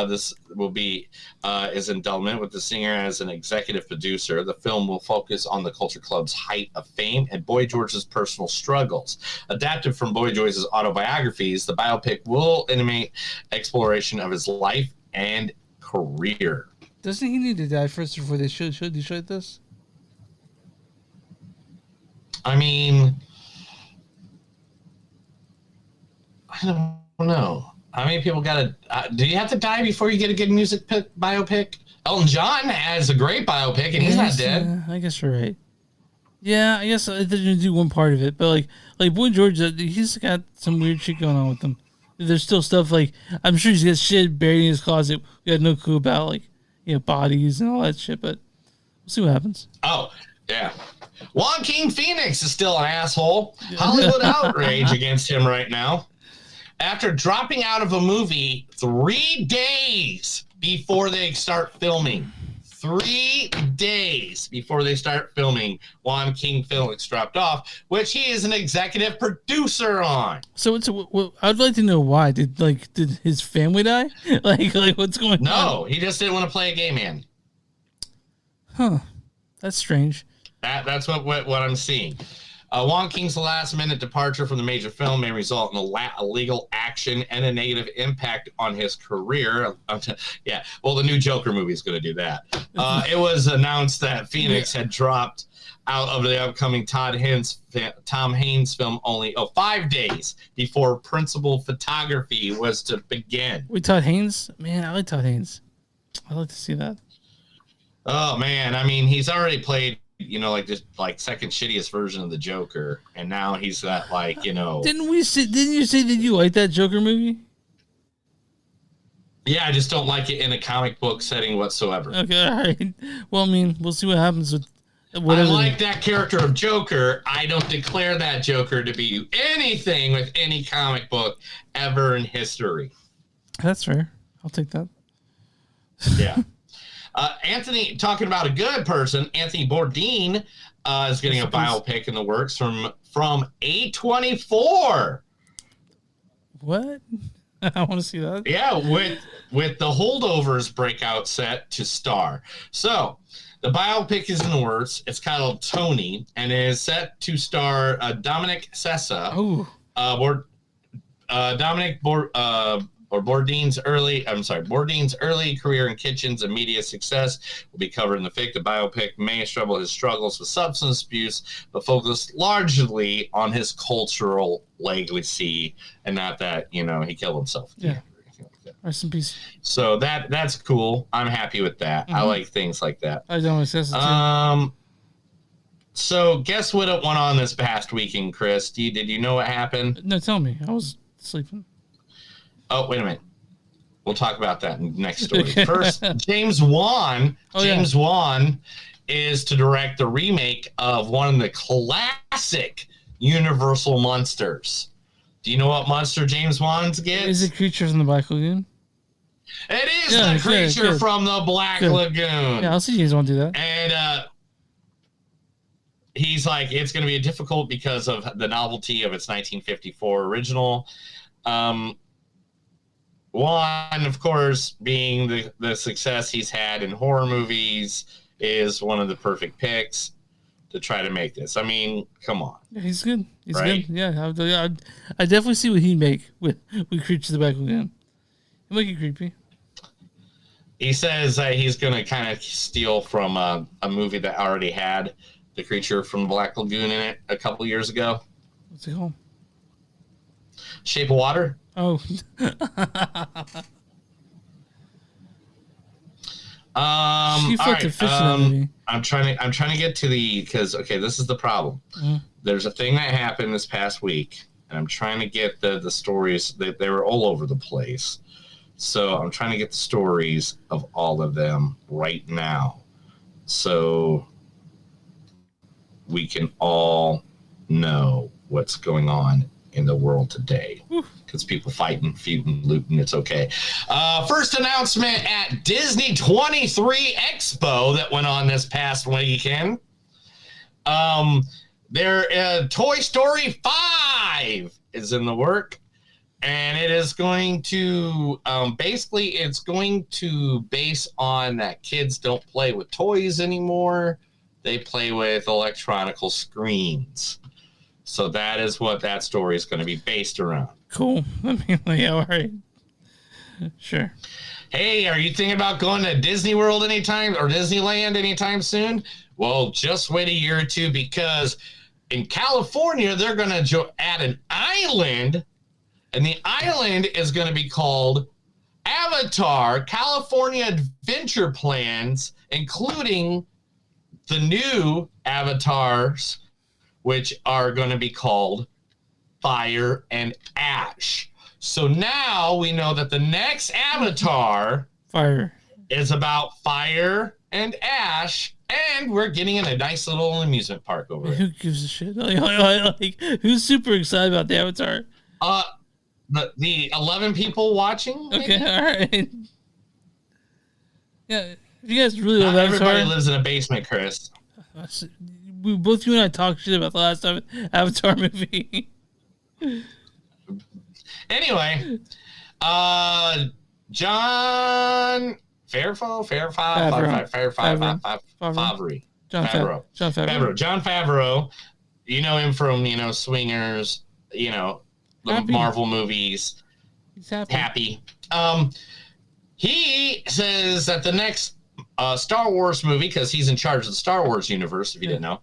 This will be is in development with the singer as an executive producer. The film will focus on the Culture Club's height of fame and Boy George's personal struggles. Adapted from Boy George's autobiographies, the biopic will animate exploration of his life and career. Doesn't he need to die first before they should this? I mean, I don't know. How many people got to... do you have to die before you get a good music biopic? Elton John has a great biopic, and he's not dead. I guess you're right. Yeah, I guess I didn't do one part of it, but like Boy George, he's got some weird shit going on with him. There's still stuff like... I'm sure he's got shit buried in his closet. We had no clue about, bodies and all that shit, but we'll see what happens. Oh, yeah. Joaquin Phoenix is still an asshole. Hollywood outrage against him right now. After dropping out of a movie 3 days before they start filming. 3 days before they start filming, Joaquin Phoenix dropped off, which he is an executive producer on. So I'd like to know why. Did his family die? like what's going on? No, he just didn't want to play a gay man. Huh. That's strange. That's what I'm seeing. Joaquin's last-minute departure from the major film may result in a legal action and a negative impact on his career. Yeah, well, the new Joker movie is going to do that. It was announced that Phoenix had dropped out of the upcoming Tom Haynes film only 5 days before principal photography was to begin. We Todd Haynes? Man, I like Todd Haynes. I'd like to see that. Oh, man. I mean, he's already played second shittiest version of the Joker, and now he's got Didn't you say that you like that Joker movie? Yeah, I just don't like it in a comic book setting whatsoever. Okay, all right. Well, I mean, we'll see what happens with whatever. I like that character of Joker. I don't declare that Joker to be anything with any comic book ever in history. That's fair. I'll take that. Yeah. Anthony, talking about a good person, Anthony Bourdain is getting a biopic in the works from A24. What? I want to see that. Yeah, with the Holdovers breakout set to star. So the biopic is in the works. It's titled Tony, and it is set to star Dominic Sessa. Oh. Bourdain's early career in kitchens and media success will be covered in the fic. The biopic may struggle his struggles with substance abuse, but focus largely on his cultural legacy and not that, he killed himself. Yeah. Rest in peace. So that's cool. I'm happy with that. I like things like that. I don't assess it too. So guess what went on this past weekend, Chris? Did you know what happened? No, tell me. I was sleeping. Oh, wait a minute. We'll talk about that in the next story. First, James Wan. Wan is to direct the remake of one of the classic Universal monsters. Do you know what monster James Wan gets? Is it Creatures in the Black Lagoon? It is the creature from the Black Lagoon. Yeah, I'll see James Wan do that. And he's like, it's going to be difficult because of the novelty of its 1954 original. One, of course, being the success he's had in horror movies, is one of the perfect picks to try to make this. I mean, come on. Yeah, he's good. He's right? good. Yeah, I definitely see what he'd make with Creatures of the Black Lagoon. He'll make it creepy. He says that he's going to kind of steal from a movie that already had the creature from the Black Lagoon in it a couple years ago. What's it called? Shape of Water. Oh. All right. Movie. I'm trying to get to because this is the problem. There's a thing that happened this past week, and I'm trying to get the stories. They were all over the place, so I'm trying to get the stories of all of them right now, so we can all know what's going on in the world today, because people fighting, feuding, looting. It's okay. First announcement at Disney 23 Expo that went on this past weekend. Toy Story 5 is in the work, and it is going to it's going to base on that kids don't play with toys anymore. They play with electronical screens. So that is what that story is going to be based around. Cool. I mean, yeah, all right. Sure. Hey, are you thinking about going to Disney World anytime or Disneyland anytime soon? Well, just wait a year or two, because in California, they're going to add an island, and the island is going to be called Avatar California Adventure Plans, including the new avatars, which are going to be called Fire and Ash. So now we know that the next Avatar is about fire and ash, and we're getting in a nice little amusement park over there. Who gives a shit? Like, who's super excited about the Avatar? The 11 people watching. Maybe? Okay, all right. Yeah, if you guys really love Avatar, everybody lives in a basement, Chris. Both you and I talked shit about the last Avatar movie. Anyway, John Favreau. You know him from, Swingers, the Marvel movies. He's happy. He says that the next Star Wars movie, because he's in charge of the Star Wars universe, if you didn't know,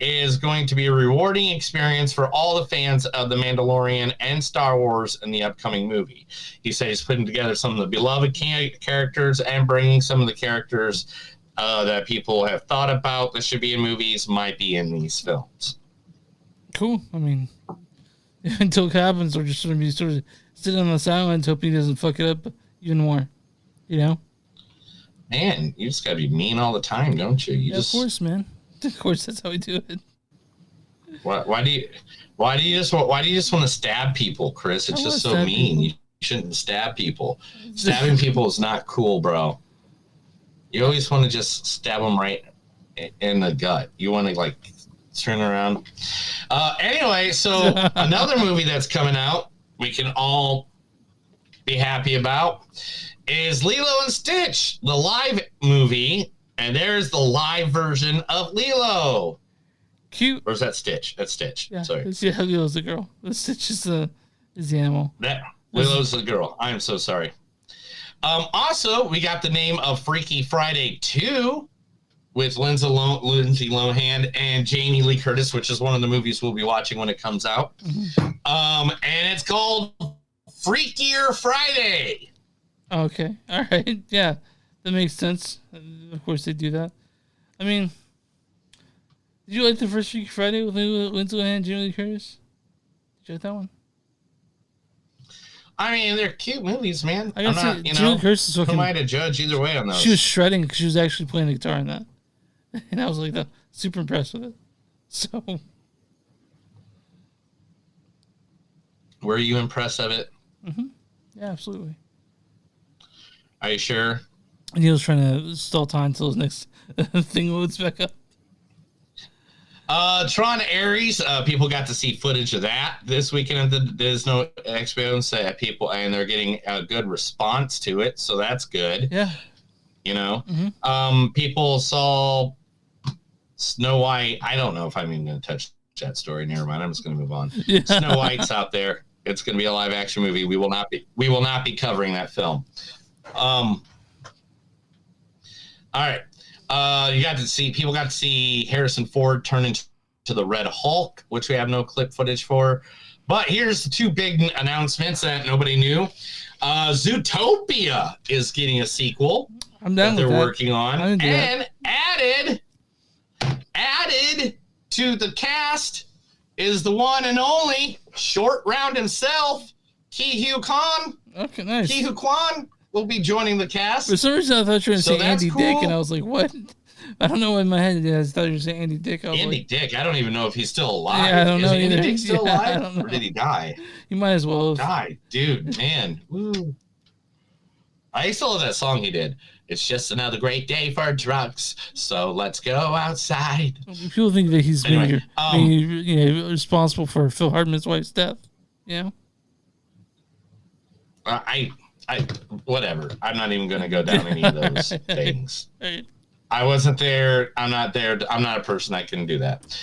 is going to be a rewarding experience for all the fans of The Mandalorian and Star Wars in the upcoming movie. He said he's putting together some of the beloved characters and bringing some of the characters that people have thought about that should be in movies might be in these films. Cool. I mean, until it happens, we're just going to be sort of sitting on the sidelines hoping he doesn't fuck it up even more, Man, you just gotta be mean all the time, don't you? Of course, man. Of course, that's how we do it. Why do you just want to stab people, Chris? It's just so mean. People. You shouldn't stab people. Stabbing people is not cool, bro. You always want to just stab them right in the gut. You want to turn around. Anyway, so another movie that's coming out, we can all be happy about is Lilo and Stitch, the live movie. And there's the live version of Lilo. Cute. Or is that Stitch? That's Stitch. Yeah, Sorry. Lilo's the girl. The Stitch is the animal. Lilo's the girl. I'm so sorry. Also, we got the name of Freaky Friday 2 with Lindsay Lohan and Jamie Lee Curtis, which is one of the movies we'll be watching when it comes out. And it's called Freakier Friday. Okay. All right. Yeah, that makes sense. Of course, they do that. I mean, did you like the first Freaky Friday with Lindsay Lohan and Jamie Lee Curtis? Did you like that one? I mean, they're cute movies, man. I gotta say, Jamie Lee Curtis is who am I to judge either way on those? She was shredding because she was actually playing the guitar in that. And I was like, super impressed with it. So. Were you impressed of it? Mm-hmm. Yeah, absolutely. Are you sure? And he was trying to stall time until his next thing loads back up. Tron Ares, people got to see footage of that this weekend at the Disney Expo, and they're getting a good response to it, so that's good. Yeah. You know? People saw Snow White. I don't know if I'm even going to touch that story. Never mind. I'm just going to move on. Yeah. Snow White's out there. It's going to be a live action movie. We will not be covering that film. All right. People got to see Harrison Ford turn into the Red Hulk, which we have no clip footage for. But here's the two big announcements that nobody knew. Zootopia is getting a sequel that they're working on. And added to the cast is the one and only Short Round himself, Ki-Hu Kwan. Okay, nice. Ki-Hu Kwan will be joining the cast. For some reason, I thought you were going to say Andy Dick, and I was like, what? I don't know in my head. I thought you were saying Andy Dick. Andy Dick. I don't even know if he's still alive. Yeah, I don't know Is either. Andy Dick still alive? I don't know. Or did he die? He might as well have died. Dude, man. Woo. I used to love that song he did. It's just another great day for drugs, so let's go outside. People think that he's being responsible for Phil Hartman's wife's death. Yeah. I whatever. I'm not even going to go down any of those things. Right. I wasn't there. I'm not there. I'm not a person that can do that.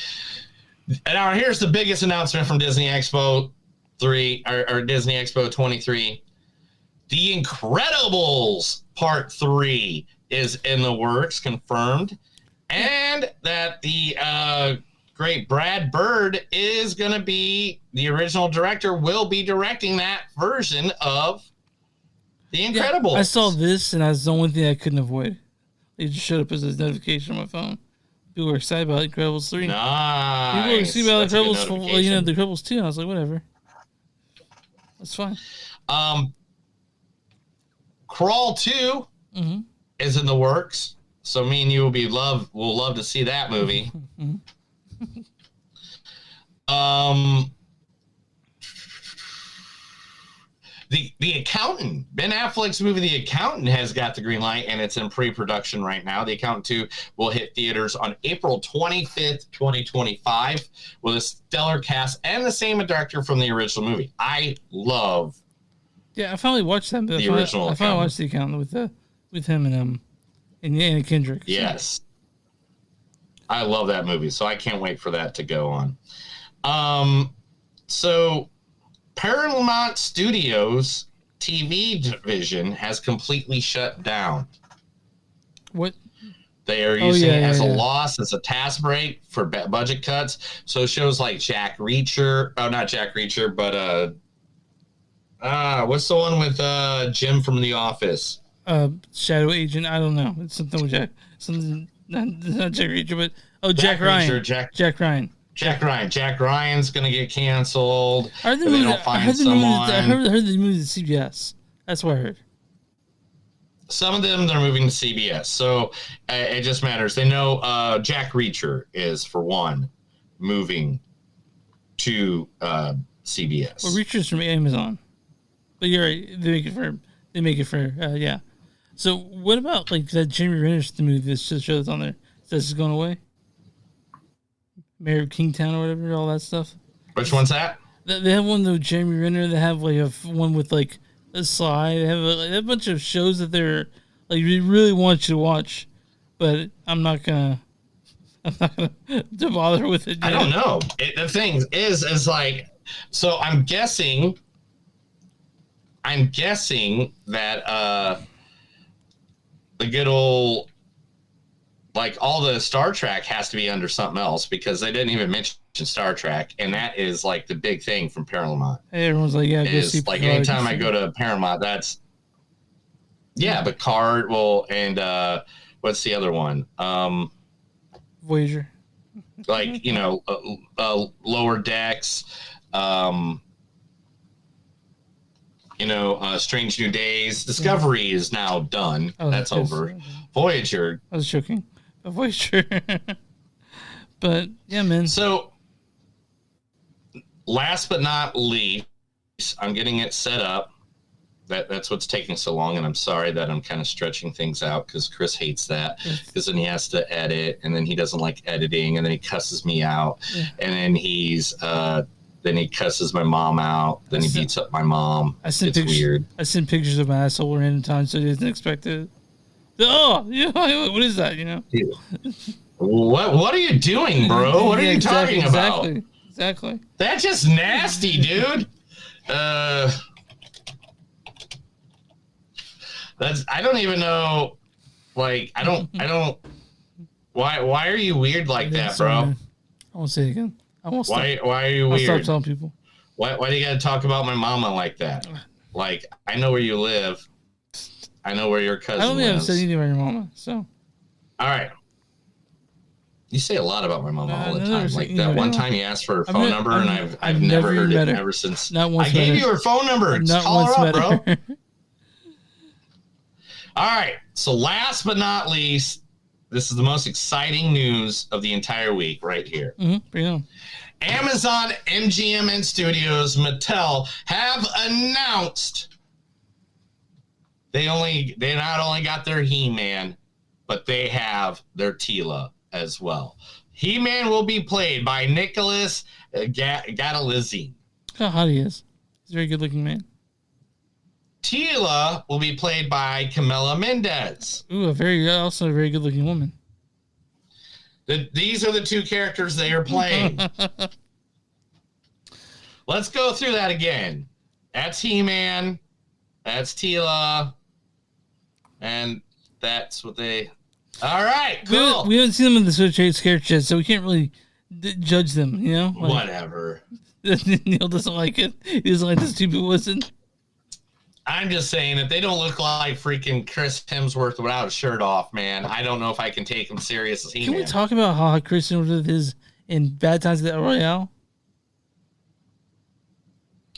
And now here's the biggest announcement from Disney Expo 3 or Disney Expo 23. The Incredibles Part 3 is in the works, confirmed. And that the great Brad Bird is going to be the original director, will be directing that version of The Incredibles. Yeah, I saw this, and that's the only thing I couldn't avoid. It just showed up as a notification on my phone. People were excited about Incredibles 3. Nice. People were excited about Incredibles 4, the Incredibles 2. And I was like, whatever. That's fine. Crawl 2 is in the works. So me and you will love to see that movie. The Accountant, Ben Affleck's movie The Accountant, has got the green light, and it's in pre-production right now. The Accountant 2 will hit theaters on April 25th, 2025, with a stellar cast and the same director from the original movie. I love. Yeah, I finally watched that. The original. I finally watched The Accountant with him and Anna Kendrick. So. Yes, I love that movie, so I can't wait for that to go on. So Paramount Studios TV division has completely shut down. What? They are using it as a loss, as a task break for budget cuts. So shows like Jack Reacher, not Jack Reacher, but what's the one with Jim from The Office? Shadow Agent. I don't know. It's something with Jack. Something not Jack Reacher, but Jack Ryan. Reacher, Jack Ryan. Jack Ryan. Jack Ryan's gonna get canceled. I heard the movie to CBS. That's what I heard. Some of them they're moving to CBS, so it just matters. They know Jack Reacher is, for one, moving to CBS. Well, Reacher's from Amazon, but you're right. They make it for yeah. So what about like that Jeremy Renner's the movie that's just show that's on there? Is this going away? Mayor of Kingstown or whatever, all that stuff. Which one's that? They have one with Jeremy Renner. They have like one with like Sly. They have a bunch of shows that they're like we really want you to watch, but I'm not gonna to bother with it yet. I don't know. The thing is like, so I'm guessing that the good old, like, all the Star Trek has to be under something else because they didn't even mention Star Trek, and that is like the big thing from Paramount. Everyone's like, yeah, go see like Picard. anytime I go to Paramount, that's Picard. Well, and what's the other one? Voyager. Like, Lower Decks. Strange New Days. Discovery is now done. Oh, that's over. Voyager. I was joking. Voyager. But yeah, man. So, last but not least, I'm getting it set up. That's what's taking so long, and I'm sorry that I'm kind of stretching things out because Chris hates that because then he has to edit, and then he doesn't like editing, and then he cusses me out, and then he cusses my mom out, then he beats up my mom. It's weird. I sent pictures of my asshole random times, so he didn't expect it. Oh, yeah, what is that? What are you doing, bro? What are you talking about? Exactly. That's just nasty, dude. I don't even know. Like, I don't. Why are you weird like that, bro? I won't say it again. I won't stop. Why are you weird? I'll stop telling people. Why do you got to talk about my mama like that? Like, I know where you live. I know where your cousin I don't think I've lives. said anything about your mama, so. All right. You say a lot about my mama all the time. Like that one time you asked for her phone number, and I've never heard it ever since. Not once I gave you her phone number. Just call her up, bro. All right. So last but not least, this is the most exciting news of the entire week right here. Bring it on. Amazon, MGM, and Studios, Mattel have announced they not only got their He-Man, but they have their Teela as well. He-Man will be played by Nicholas Gatalizine. How hot he is. He's a very good looking man. Teela will be played by Camila Mendez. Ooh, also a very good looking woman. These are the two characters they are playing. Let's go through that again. That's He-Man. That's Teela. And that's what they... All right, cool. We haven't seen them in the Switch character yet, so we can't really judge them, Like, whatever. Neil doesn't like it. He doesn't like the stupid whistle. I'm just saying that they don't look like freaking Chris Hemsworth without a shirt off, man. I don't know if I can take him serious as He-Man. Can we talk about how Chris Hemsworth is in Bad Times at the Royale?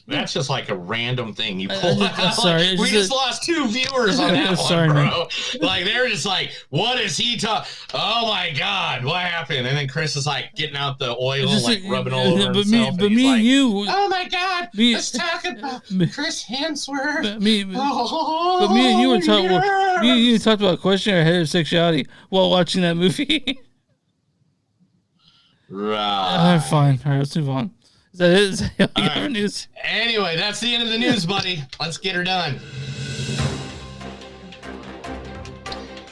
That's just like a random thing you pull out. I'm sorry. Like, we just lost 2 viewers on that one, bro. Like, they're just like, what is he talking? Oh, my God, what happened? And then Chris is like getting out the oil, like rubbing all over himself. But me and you... Oh, my God, let's talk about Chris Hemsworth. But me and you were talking... Me and you talked about questioning our heterosexuality while watching that movie. Right. Fine. All right, let's move on. Is that it? News? Anyway, that's the end of the news, buddy. Let's get her done.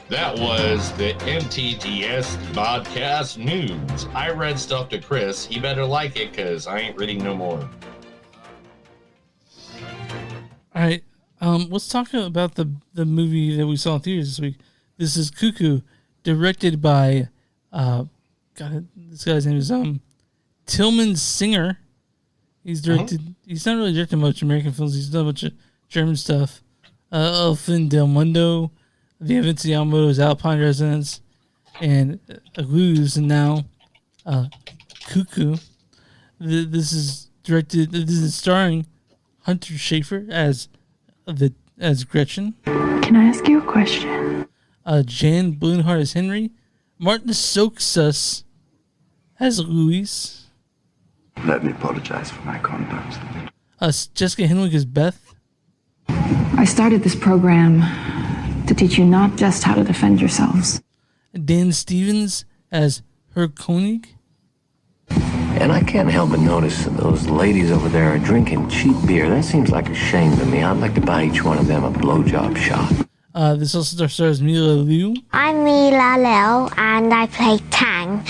That was the MTGS podcast news. I read stuff to Chris. He better like it because I ain't reading no more. All right. Let's talk about the movie that we saw in theaters this week. This is Cuckoo, directed by this guy's name is Tillman Singer. He's directed. He's not really directed much American films. He's done a bunch of German stuff. El Fin del Mundo, The Events of Yamamoto's Alpine Residence, and Luz, and now Cuckoo. This is directed. This is starring Hunter Schafer as Gretchen. Can I ask you a question? Jan Blumhardt as Henry. Martin Soksas as Louise. Let me apologize for my conduct. Jessica Henwick as Beth. I started this program to teach you not just how to defend yourselves. Dan Stevens as Herr Koenig. And I can't help but notice those ladies over there are drinking cheap beer. That seems like a shame to me. I'd like to buy each one of them a blowjob shot. This also stars Mila Liu. I'm Mila Liu, and I play Tang.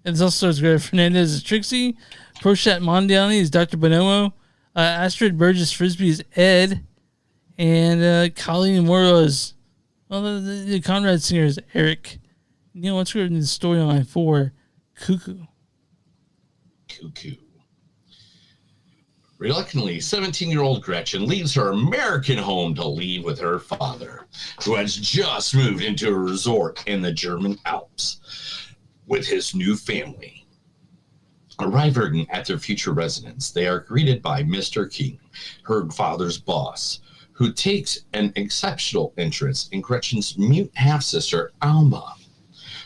And this also stars Greta Fernandez as Trixie. Proshat Mondiani is Dr. Bonomo. Astrid Burgess Frisbee is Ed. And Colleen Moro is, well, the Conrad singer is Eric. Neil, what's written in the storyline for Cuckoo? Cuckoo. Reluctantly, 17-year-old Gretchen leaves her American home to leave with her father, who has just moved into a resort in the German Alps with his new family. Arriving at their future residence, they are greeted by Mr. King, her father's boss, who takes an exceptional interest in Gretchen's mute half-sister, Alma.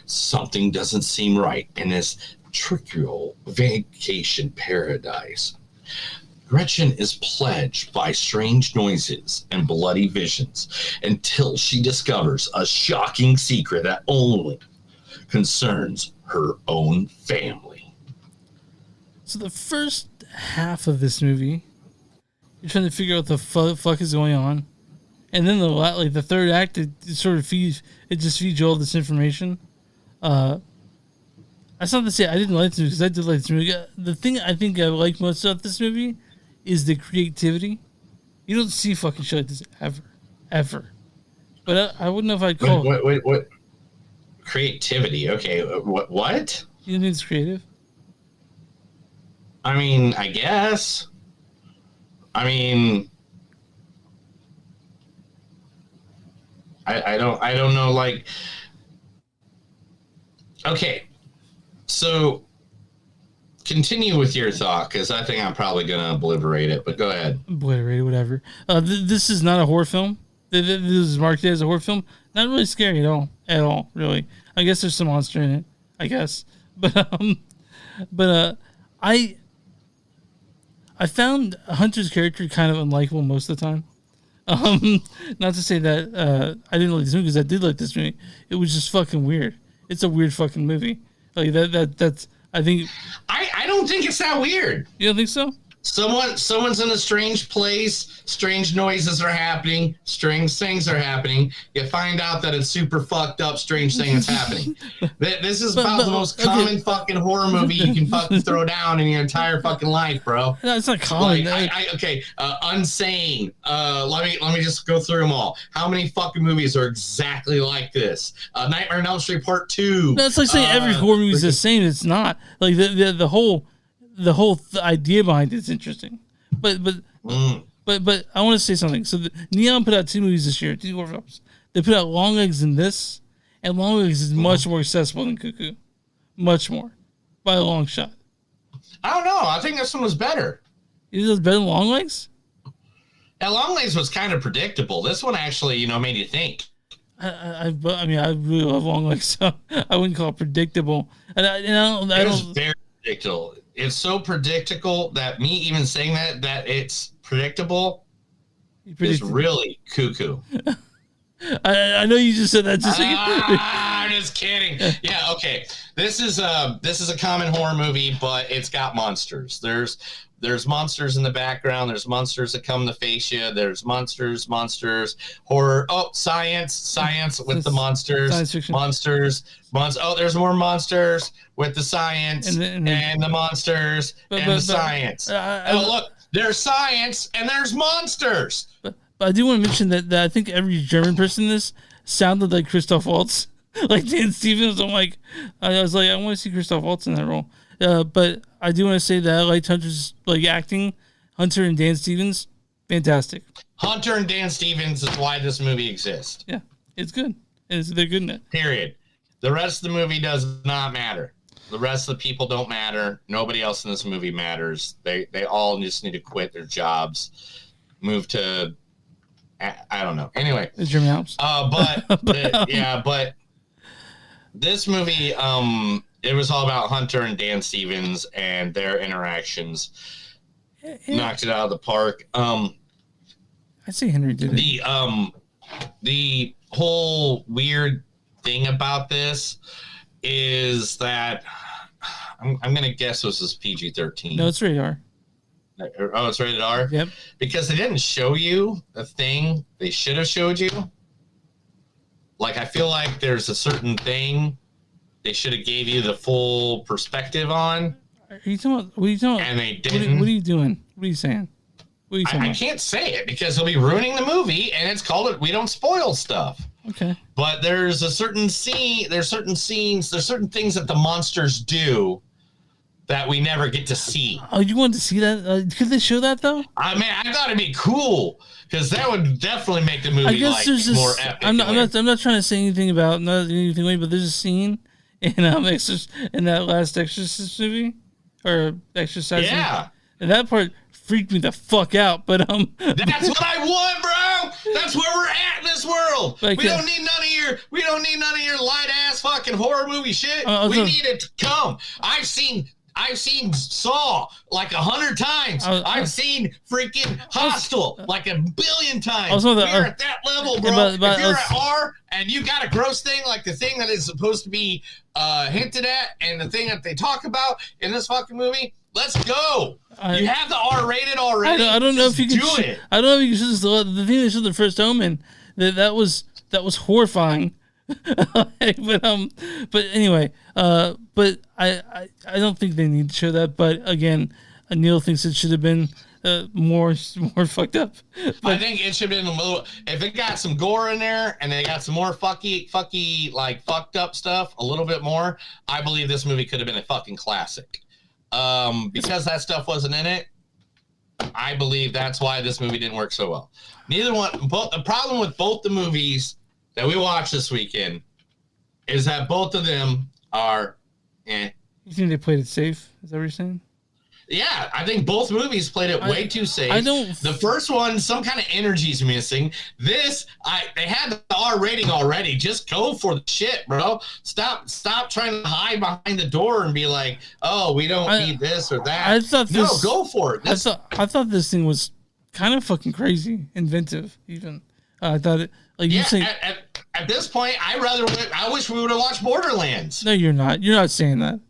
Something doesn't seem right in this trivial vacation paradise. Gretchen is pledged by strange noises and bloody visions until she discovers a shocking secret that only concerns her own family. So the first half of this movie, you're trying to figure out what the fuck is going on, and then the third act, it sort of feeds you all this information. That's not to say I didn't like this movie, because I did like this movie. The thing I think I like most about this movie is the creativity. You don't see fucking shit like this ever. But I wouldn't know if I'd call it. What? Creativity? Okay, what? You think it's creative? I mean, I guess. I mean, I don't know, like, okay, so continue with your thought, because I think I'm probably going to obliterate it, but go ahead. Obliterate it, whatever. This is not a horror film. This is marketed as a horror film. Not really scary at all, really. I guess there's some monster in it, I guess. But I found Hunter's character kind of unlikable most of the time. Not to say that I didn't like this movie, because I did like this movie. It was just fucking weird. It's a weird fucking movie. Like that's I think I don't think it's that weird. You don't think so? Someone's in a strange place, strange noises are happening, strange things are happening. You find out that it's super fucked up, strange thing that's happening. This is about the most common fucking horror movie you can fucking throw down in your entire fucking life, bro. No, it's not common. Like, Unsane. Let me just go through them all. How many fucking movies are exactly like this? Nightmare on Elm Street Part 2. No, it's like saying every horror movie is the same. It's not. Like the whole idea behind it is interesting, but I want to say something. So Neon put out 2 movies this year, 2 horror films. They put out Longlegs in this, and Longlegs is much more accessible than Cuckoo, much more, by a long shot. I don't know. I think this one was better. Is it better than Longlegs? Yeah, Longlegs was kind of predictable. This one actually, made you think. I mean, I really love Longlegs, so I wouldn't call it predictable. It was very predictable. It's so predictable that me even saying that it's predictable is really cuckoo. I know you just said that. I'm just kidding. Yeah, okay. This is a common horror movie, but it's got monsters. There's monsters in the background. There's monsters that come to face you. There's monsters, horror. Oh, science with the monsters. Monsters. Oh, there's more monsters with the science and the monsters and the science. Look, there's science and there's monsters. But I do want to mention that I think every German person in this sounded like Christoph Waltz, like Dan Stevens. I was like, I want to see Christoph Waltz in that role. But I do want to say that I liked Hunter's acting. Hunter and Dan Stevens, fantastic. Hunter and Dan Stevens is why this movie exists. Yeah, it's good. They're good in it. Period. The rest of the movie does not matter. The rest of the people don't matter. Nobody else in this movie matters. They all just need to quit their jobs, move to, I don't know. Anyway, the German Alps. But this movie, it was all about Hunter and Dan Stevens and their interactions. Knocked it out of the park. I say Henry did it. The whole weird thing about this is that I'm gonna guess this is PG-13. No, it's rated R. Oh, it's rated R? Yep. Because they didn't show you the thing they should have showed you. Like, I feel like there's a certain thing they should have gave you the full perspective on. Are you talking about, what are you talking about? And they didn't. What are you doing? What are you saying? What are you talking I about? can't say it because it'll be ruining the movie, and it's called it. We don't spoil stuff. Okay. But there's a certain scene. There's certain scenes. There's certain things that the monsters do that we never get to see. Oh, you wanted to see that? Could they show that though? I thought it'd be cool because that would definitely make the movie I guess like there's this, more epic. I'm not trying to say anything about but there's a scene in in that last Exorcist movie or Exorcist. Yeah. And that part freaked me the fuck out. But that's what I want, bro. That's where we're at in this world. Like, we don't need none of your light ass fucking horror movie shit. We need it to come. I've seen Saw like 100 times. I've seen freaking Hostel like 1 billion times. We're at that level, bro. If you're at R and you got a gross thing like the thing that is supposed to be hinted at and the thing that they talk about in this fucking movie, let's go. You have the R rated already. I don't know if you can do it. I don't know if you can show the thing they showed the first Omen. That was horrifying. but anyway, but I don't think they need to show that. But again, Neil thinks it should have been more fucked up. I think it should have been a little. If it got some gore in there and they got some more fucky like fucked up stuff, a little bit more, I believe this movie could have been a fucking classic. Because that stuff wasn't in it, I believe that's why this movie didn't work so well. The problem with both the movies that we watched this weekend is that both of them are You think they played it safe? Is that what you're saying? Yeah, I think both movies played it way too safe. The first one, some kind of energy's missing. This, they had the R rating already. Just go for the shit, bro. Stop trying to hide behind the door and be like, oh, we don't need this or that. Go for it. I thought this thing was kind of fucking crazy, inventive, even. I thought it. Like you say, at this point, I wish we would have watched Borderlands. No, you're not. You're not saying that.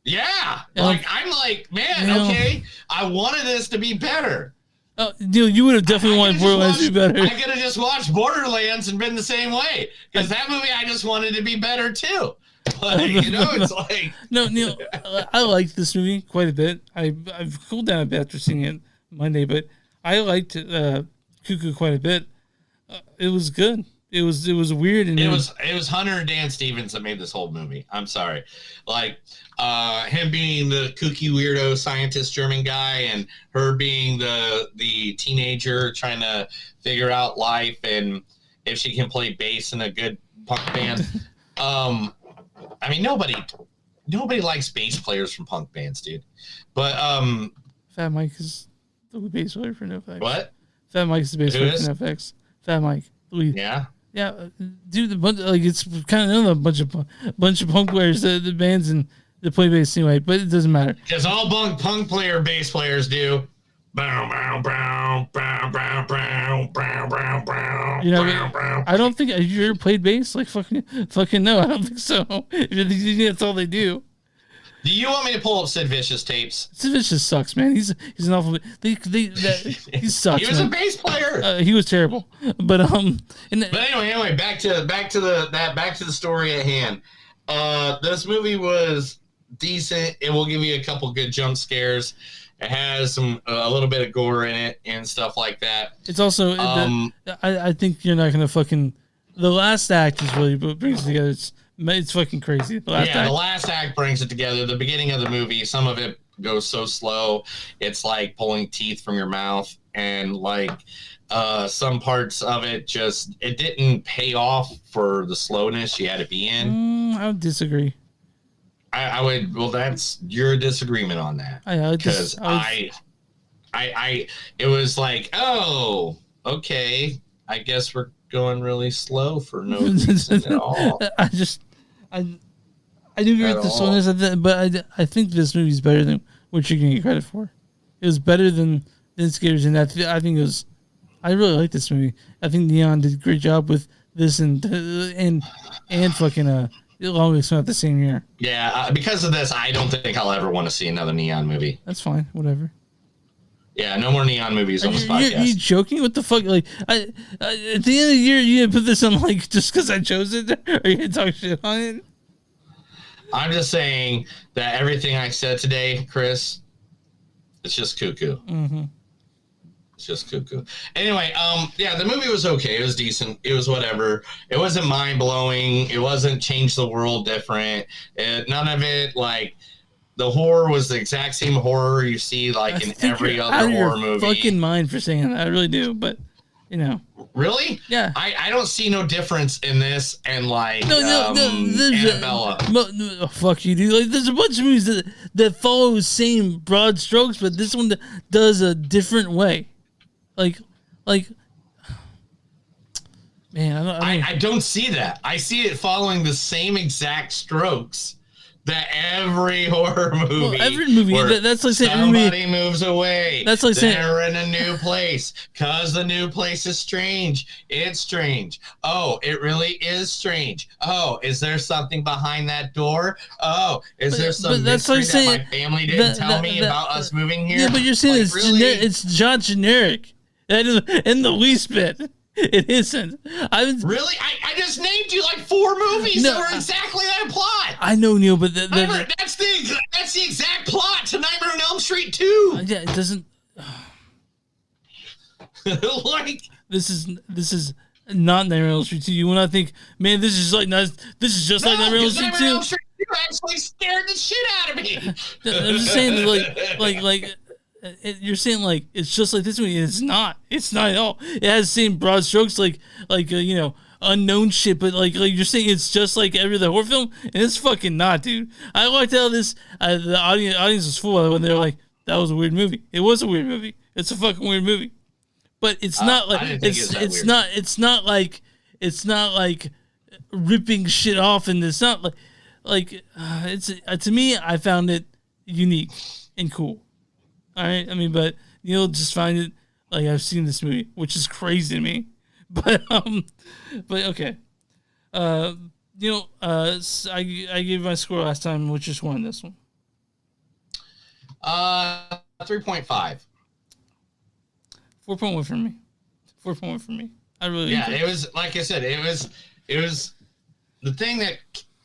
Yeah, I'm like, man, okay, I wanted this to be better. Neil, you would have definitely wanted Borderlands to be better. I could have just watched Borderlands and been the same way because that movie I just wanted to be better too. Like, it's like no, Neil, I liked this movie quite a bit. I've cooled down a bit after seeing it Monday, but I liked Cuckoo quite a bit. It was good. It was weird and it was Hunter and Dan Stevens that made this whole movie. I'm sorry, like him being the kooky weirdo scientist German guy, and her being the teenager trying to figure out life and if she can play bass in a good punk band. I mean nobody likes bass players from punk bands, dude. But Fat Mike is the bass player for NoFX. What? Fat Mike's the bass player for NoFX. Fat Mike. Yeah. Yeah, dude. Like it's kind of a bunch of punk players, the bands and they play bass anyway. But it doesn't matter because all punk bass players do. I don't think have you ever played bass. Like fucking no, I don't think so. You think that's all they do? Do you want me to pull up Sid Vicious tapes? Sid Vicious sucks, man. He's an awful. He sucks. He was man. a bass player. He was terrible. But anyway, back to the story at hand. This movie was decent. It will give you a couple good jump scares. It has a little bit of gore in it and stuff like that. It's also I think you're not gonna fucking. The last act is really what brings it together. It's fucking crazy. The last act brings it together. The beginning of the movie, some of it goes so slow, it's like pulling teeth from your mouth, and like some parts of it it didn't pay off for the slowness you had to be in. I would disagree. I would. Well, that's your disagreement on that. Because it was like, oh, okay, I guess we're going really slow for no reason at all. I do agree with the slowness of that, but I think this movie is better than what you're gonna get credit for. It was better than Instigators, and I think it was. I really like this movie. I think Neon did a great job with this and fucking Along with the same year. Yeah, because of this, I don't think I'll ever want to see another Neon movie. That's fine. Whatever. Yeah, no more Neon movies on this podcast. Are you joking? What the fuck? Like, at the end of the year, you gonna put this on like just because I chose it? Are you gonna talk shit on it? I'm just saying that everything I said today, Chris, it's just cuckoo. Mm-hmm. It's just cuckoo. Anyway, yeah, the movie was okay. It was decent. It was whatever. It wasn't mind blowing. It wasn't change the world different. None of it like. The horror was the exact same horror you see like in every other horror movie. Fucking mind for saying that. I really do, but you know. Really? Yeah. I don't see no difference in this and like Annabella. Fuck you, dude. Like, there's a bunch of movies that follow the same broad strokes, but this one does a different way. Like, man, I don't see that. I see it following the same exact strokes. That every horror movie, well, every movie that's like saying somebody moves away. That's like saying they're in a new place because the new place is strange. It's strange. Oh, it really is strange. Oh, is there something behind that door? Oh, is there some mystery like that my family didn't tell me about us moving here? Yeah, but you're saying like, it's really? It's not generic, in the least bit. It isn't. Really? I just named you like 4 movies that were exactly that plot. I know, Neil, but that's the exact plot to Nightmare on Elm Street 2. Yeah, it doesn't. Like this is not Nightmare on Elm Street 2. You will not think, man, this is like Nightmare on Elm Street 2. Elm Street 2 actually scared the shit out of me. I'm just saying, like. You're saying like it's just like this movie. It's not. It's not at all. It has the same broad strokes, like unknown shit. But like you're saying, it's just like every other horror film, and it's fucking not, dude. I walked out of this. The audience was full when they were like, "That was a weird movie." It was a weird movie. It's a fucking weird movie. But it's not like it's not like ripping shit off, and it's not like it's to me. I found it unique and cool. All right, I mean, but Neil just find it like I've seen this movie, which is crazy to me. But okay, Neil, I gave my score last time, which just won this one. 3.5. 4.1 for me. 4.1 for me. I really it was like I said, it was the thing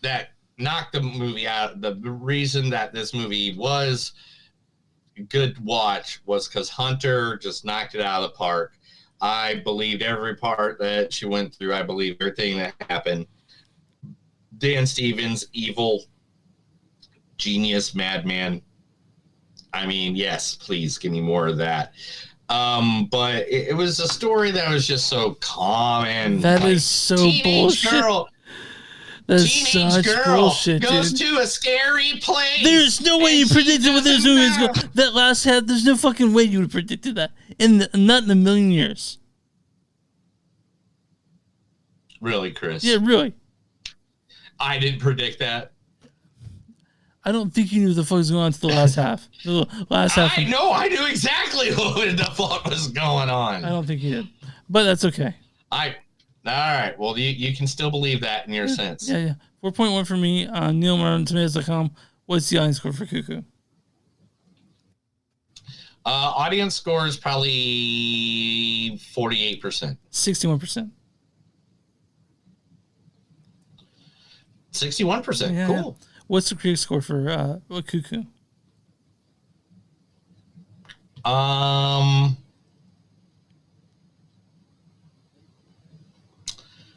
that knocked the movie out. The reason that this movie was good watch was because Hunter just knocked it out of the park. I believed every part that she went through. I believed everything that happened. Dan Stevens, evil, genius, madman. I mean, yes, please give me more of that. But it was a story that was just so calm and that is so bullshit. Girl, That's such bullshit, goes dude. to a scary place. There's no way you predicted what this movie is going. That last half, there's no fucking way you would have predicted that. Not in a million years. Really, Chris? Yeah, really. I didn't predict that. I don't think you knew what the fuck was going on until the last half. I know. I knew exactly what the fuck was going on. I don't think you did. But that's okay. All right. Well, you can still believe that in your sense. Yeah. 4.1 for me on neilmartintomatoes.com. What's the audience score for Cuckoo? Audience score is probably 48%. 61%. 61%. Yeah, cool. Yeah. What's the critic score for Cuckoo?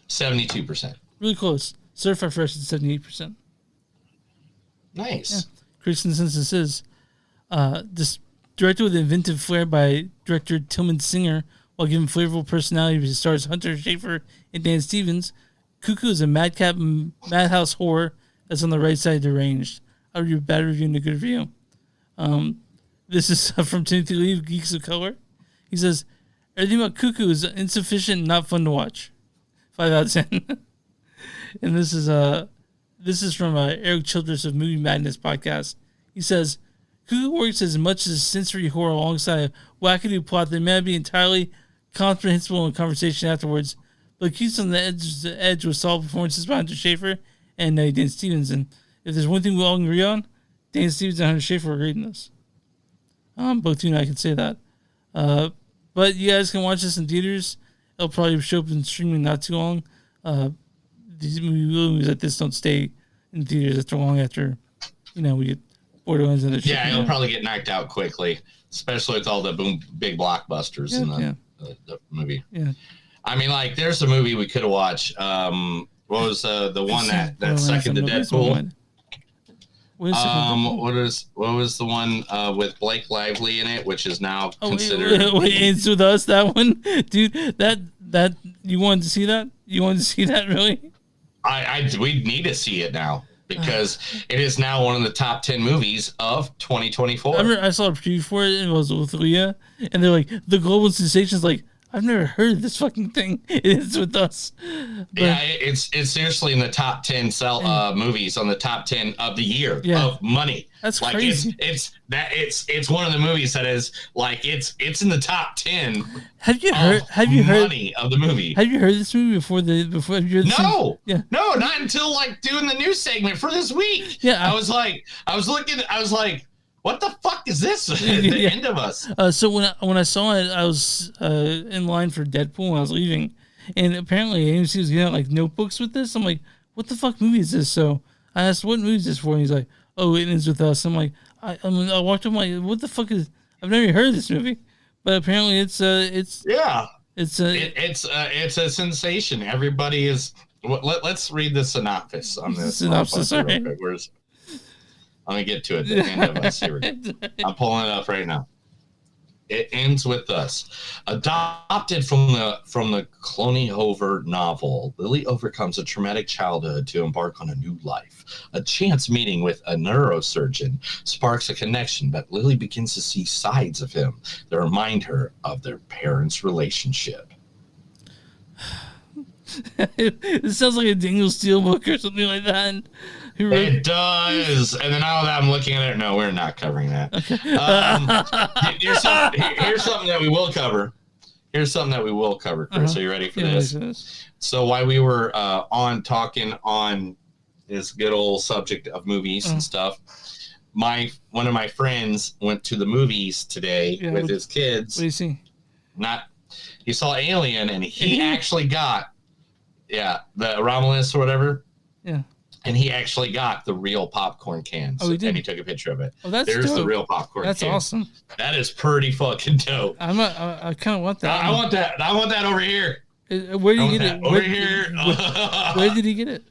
72%. Really close. Certified Fresh is 78%. Nice. Yeah. Critics' consensus is this directed with inventive flair by director Tillman Singer, while giving flavorful personality to stars Hunter Schafer and Dan Stevens. Cuckoo is a madhouse horror that's on the right side of deranged. I'll read a bad review and a good review. This is from Timothy Lee, Geeks of Color. He says, everything about Cuckoo is insufficient and not fun to watch. 5 out of 10. And this is from Eric Childress of Movie Madness podcast. He says, Cuckoo works as much as sensory horror alongside a wackadoo plot that may not be entirely comprehensible in conversation afterwards, but keeps on the edge with solid performances by Hunter Schafer and Dan Stevens. And if there's one thing we all agree on, Dan Stevens and Hunter Schafer are great in this. Both you and I can say that. But you guys can watch this in theaters. It'll probably show up in streaming not too long. These movies like this don't stay in theaters after long after, we get Borderlands and the shit. Yeah, it'll probably get knocked out quickly, especially with all the big blockbusters in the movie. Yeah. I mean, like, there's a movie we could have watched. What was the one that second to Deadpool? What was the one with Blake Lively in it, which is now considered? Wait, it's with us, that one, dude. That you wanted to see that? You wanted to see that, really? We need to see it now because it is now one of the top 10 movies of 2024. I remember I saw a preview for it, and it was with Leah, and they're like, the global sensation's like, I've never heard of this fucking thing. It's with us. But, yeah, it's seriously in the top 10 movies on the top 10 of the year of money. That's like crazy. It's one of the movies that is like it's in the top 10. Have you heard money of the movie? Have you heard this movie before? Have you heard this No, yeah, no, not until like doing the news segment for this week. Yeah, I was like, what the fuck is this? At the end of us. So when I saw it, I was in line for Deadpool when I was leaving, and apparently AMC was getting out like notebooks with this. I'm like, what the fuck movie is this? So I asked, what movie is this for? And he's like, oh, it ends with us. I'm like, I watched him like, what the fuck is? I've never heard of this movie, but apparently it's a sensation. Everybody is. Let's read the synopsis on this. Synopsis, all right. I'm gonna get to it. The end of us. Here we go. I'm pulling it up right now. It ends with us. Adopted from the Cloney Hoover novel, Lily overcomes a traumatic childhood to embark on a new life. A chance meeting with a neurosurgeon sparks a connection, but Lily begins to see sides of him that remind her of their parents' relationship. It sounds like a Daniel Steele book or something like that. It does. And then now that I'm looking at it, no, we're not covering that. Okay. Here's something that we will cover. Chris. Are you ready for this? So while we were talking on this good old subject of movies and stuff, one of my friends went to the movies today with his kids. What do you see? He saw Alien, and he actually got the Romulus or whatever. Yeah. And he actually got the real popcorn cans. Oh, he did? And he took a picture of it. Oh, that's There's dope. the real popcorn That's can. awesome. That is pretty fucking dope. I kind of want that. I want that. I want that over here. Where did you get it? Over here. Where did he get it?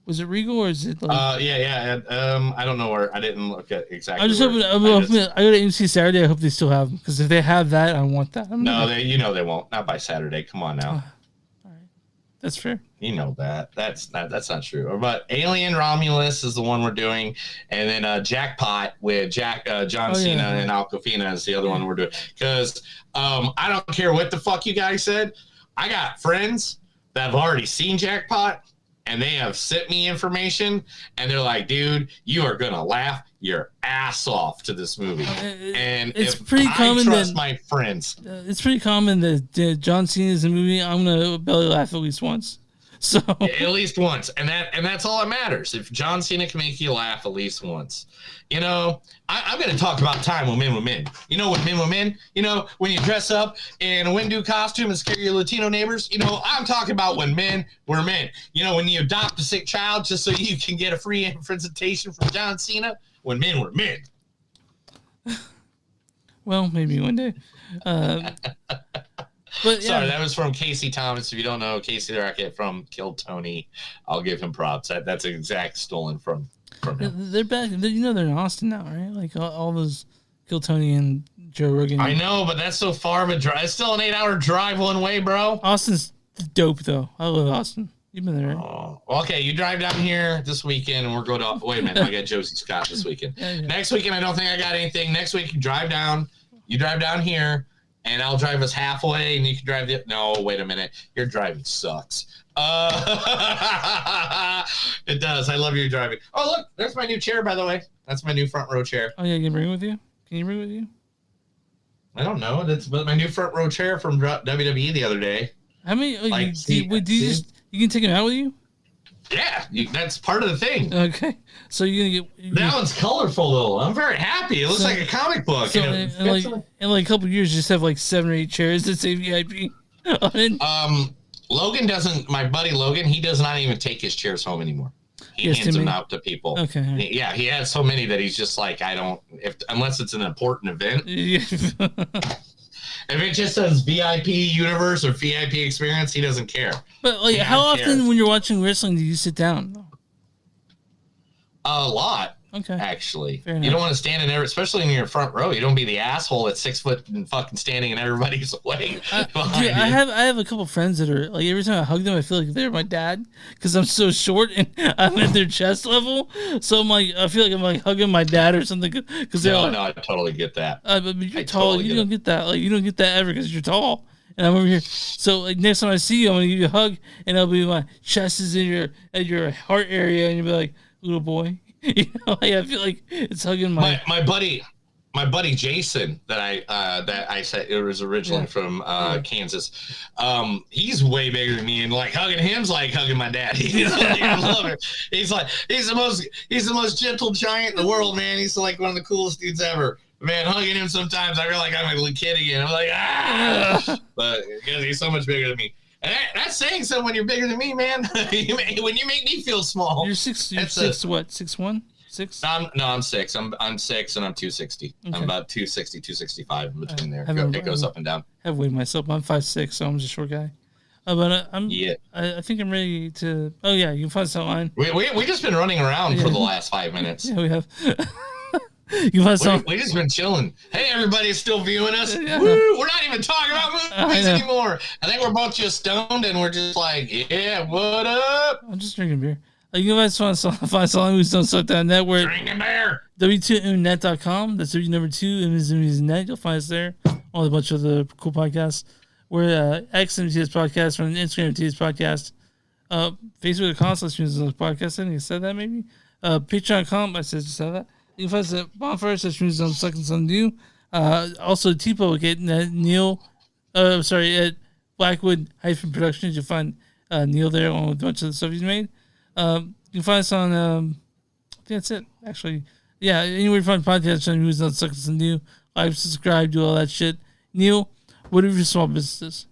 Was it Regal or is it like... I don't know where. I didn't look at exactly. I'm just hoping. I go to AMC Saturday. I hope they still have them, because if they have that, I want that. They won't. Not by Saturday. Come on now. All right, that's fair. You know that. That's not true. But Alien Romulus is the one we're doing, and then Jackpot with John Cena and Awkwafina is the other one we're doing. Because I don't care what the fuck you guys said. I got friends that have already seen Jackpot, and they have sent me information, and they're like, dude, you are going to laugh your ass off to this movie. And it's pretty common trust my friends. It's pretty common that John Cena is in a movie, I'm going to belly laugh at least once. So at least once. And that's all that matters. If John Cena can make you laugh at least once. You know, I'm going to talk about time with men. You know, with men, you know, when you dress up in a Windu costume and scare your Latino neighbors, you know, I'm talking about when men were men. You know, when you adopt a sick child just so you can get a free presentation from John Cena, when men were men. Well, maybe one day. But, Sorry, that was from Casey Thomas. If you don't know, Casey the Rocket from Kill Tony. I'll give him props. That's exact stolen from him. They're back. They're in Austin now, right? Like all those Kill Tony and Joe Rogan. I know, but that's so far of a drive. It's still an 8-hour drive one way, bro. Austin's dope, though. I love Austin. You've been there, right? Oh, okay, you drive down here this weekend, and we're going to... Wait a minute, I got Josie Scott this weekend. Yeah. Next weekend, I don't think I got anything. Next week, you drive down here, and I'll drive us halfway, and you can drive the... No, wait a minute. Your driving sucks. It does. I love your driving. Oh, look, there's my new chair, by the way. That's my new front row chair. Oh, yeah, you can bring it with you? Can you bring it with you? I don't know. That's my new front row chair from WWE the other day. How many... you can take it out with you? Yeah, that's part of the thing. Okay, so you're gonna get that one's colorful though. I'm very happy. It looks like a comic book. So in like a couple of years, just have like 7 or 8 chairs that say VIP on it. Logan doesn't. My buddy Logan, he does not even take his chairs home anymore. He hands them out to people. Okay. Yeah, he has so many that he's just like, I don't. Unless it's an important event. If it just says VIP universe or VIP experience, he doesn't care. But like, how often when you're watching wrestling do you sit down? A lot. Okay. Actually, Fair you enough. don't want to stand in there, especially in your front row. You don't be the asshole that's 6 foot and fucking standing in everybody's way. Dude, I have a couple friends that are like, every time I hug them, I feel like they're my dad because I'm so short and I'm at their chest level. So I'm like, I feel like I'm like hugging my dad or something. Because no, I totally get that. But you're tall. Totally you don't get that. Like you don't get that ever because you're tall. And I'm over here. So like next time I see you, I'm gonna give you a hug, and it'll be my chest is in your heart area, and you'll be like, little boy. You know, like, I feel like it's hugging my buddy Jason that I said it was originally from Kansas. He's way bigger than me, and like hugging him's like hugging my dad. I love it. He's the most gentle giant in the world, man. He's like one of the coolest dudes ever. Man, hugging him sometimes I feel like I'm a little kid again. I'm like but because he's so much bigger than me. And that's saying something when you're bigger than me, man. When you make me feel small. You're 6'1"? 6? No, I'm 6. I'm 6 and I'm 260. Okay. I'm about 260, 265 in between there. It goes up and down. I weighed myself. I'm 5'6", so I'm just a short guy. But I think I'm ready to. Oh yeah, you can find us online. We just been running around for the last 5 minutes. Yeah, we have. You find some. We just been chilling. Hey, everybody's still viewing us. Yeah. Woo! We're not even talking about movies anymore. I think we're both just stoned and we're just like, yeah, what up? I'm just drinking beer. You guys find us on Movies Don't Suck That Network. Drinking beer. W2mnet.com. That's W2mnet. You'll find us there. All a bunch of the cool podcasts. We're XMTS Podcast from Instagram TS Podcast. Facebook.com/podcast. I think I said that maybe. Patreon.com. I just said that. You can find us at Bonfire/Movies Don't Suck and Some Do. Also, Tipo at Neil. At Blackwood-Productions. You'll find Neil there along with a bunch of the stuff he's made. You can find us on. I think that's it. Actually, yeah. Anywhere you find podcasts on Movies Don't Suck and Some Do. Like, subscribe, do all that shit. Neil, what are your small businesses?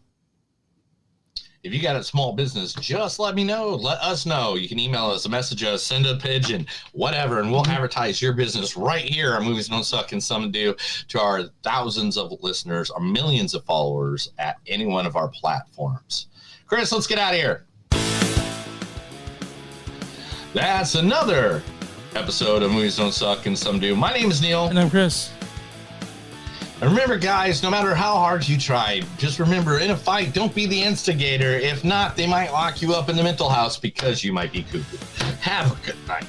If you got a small business, just let me know. Let us know. You can email us, message us, send a pigeon, whatever, and we'll advertise your business right here on Movies Don't Suck and Some Do to our thousands of listeners, our millions of followers at any one of our platforms. Chris, let's get out of here. That's another episode of Movies Don't Suck and Some Do. My name is Neil. And I'm Chris. And remember, guys, no matter how hard you try, just remember, in a fight, don't be the instigator. If not, they might lock you up in the mental house because you might be cuckoo. Have a good night.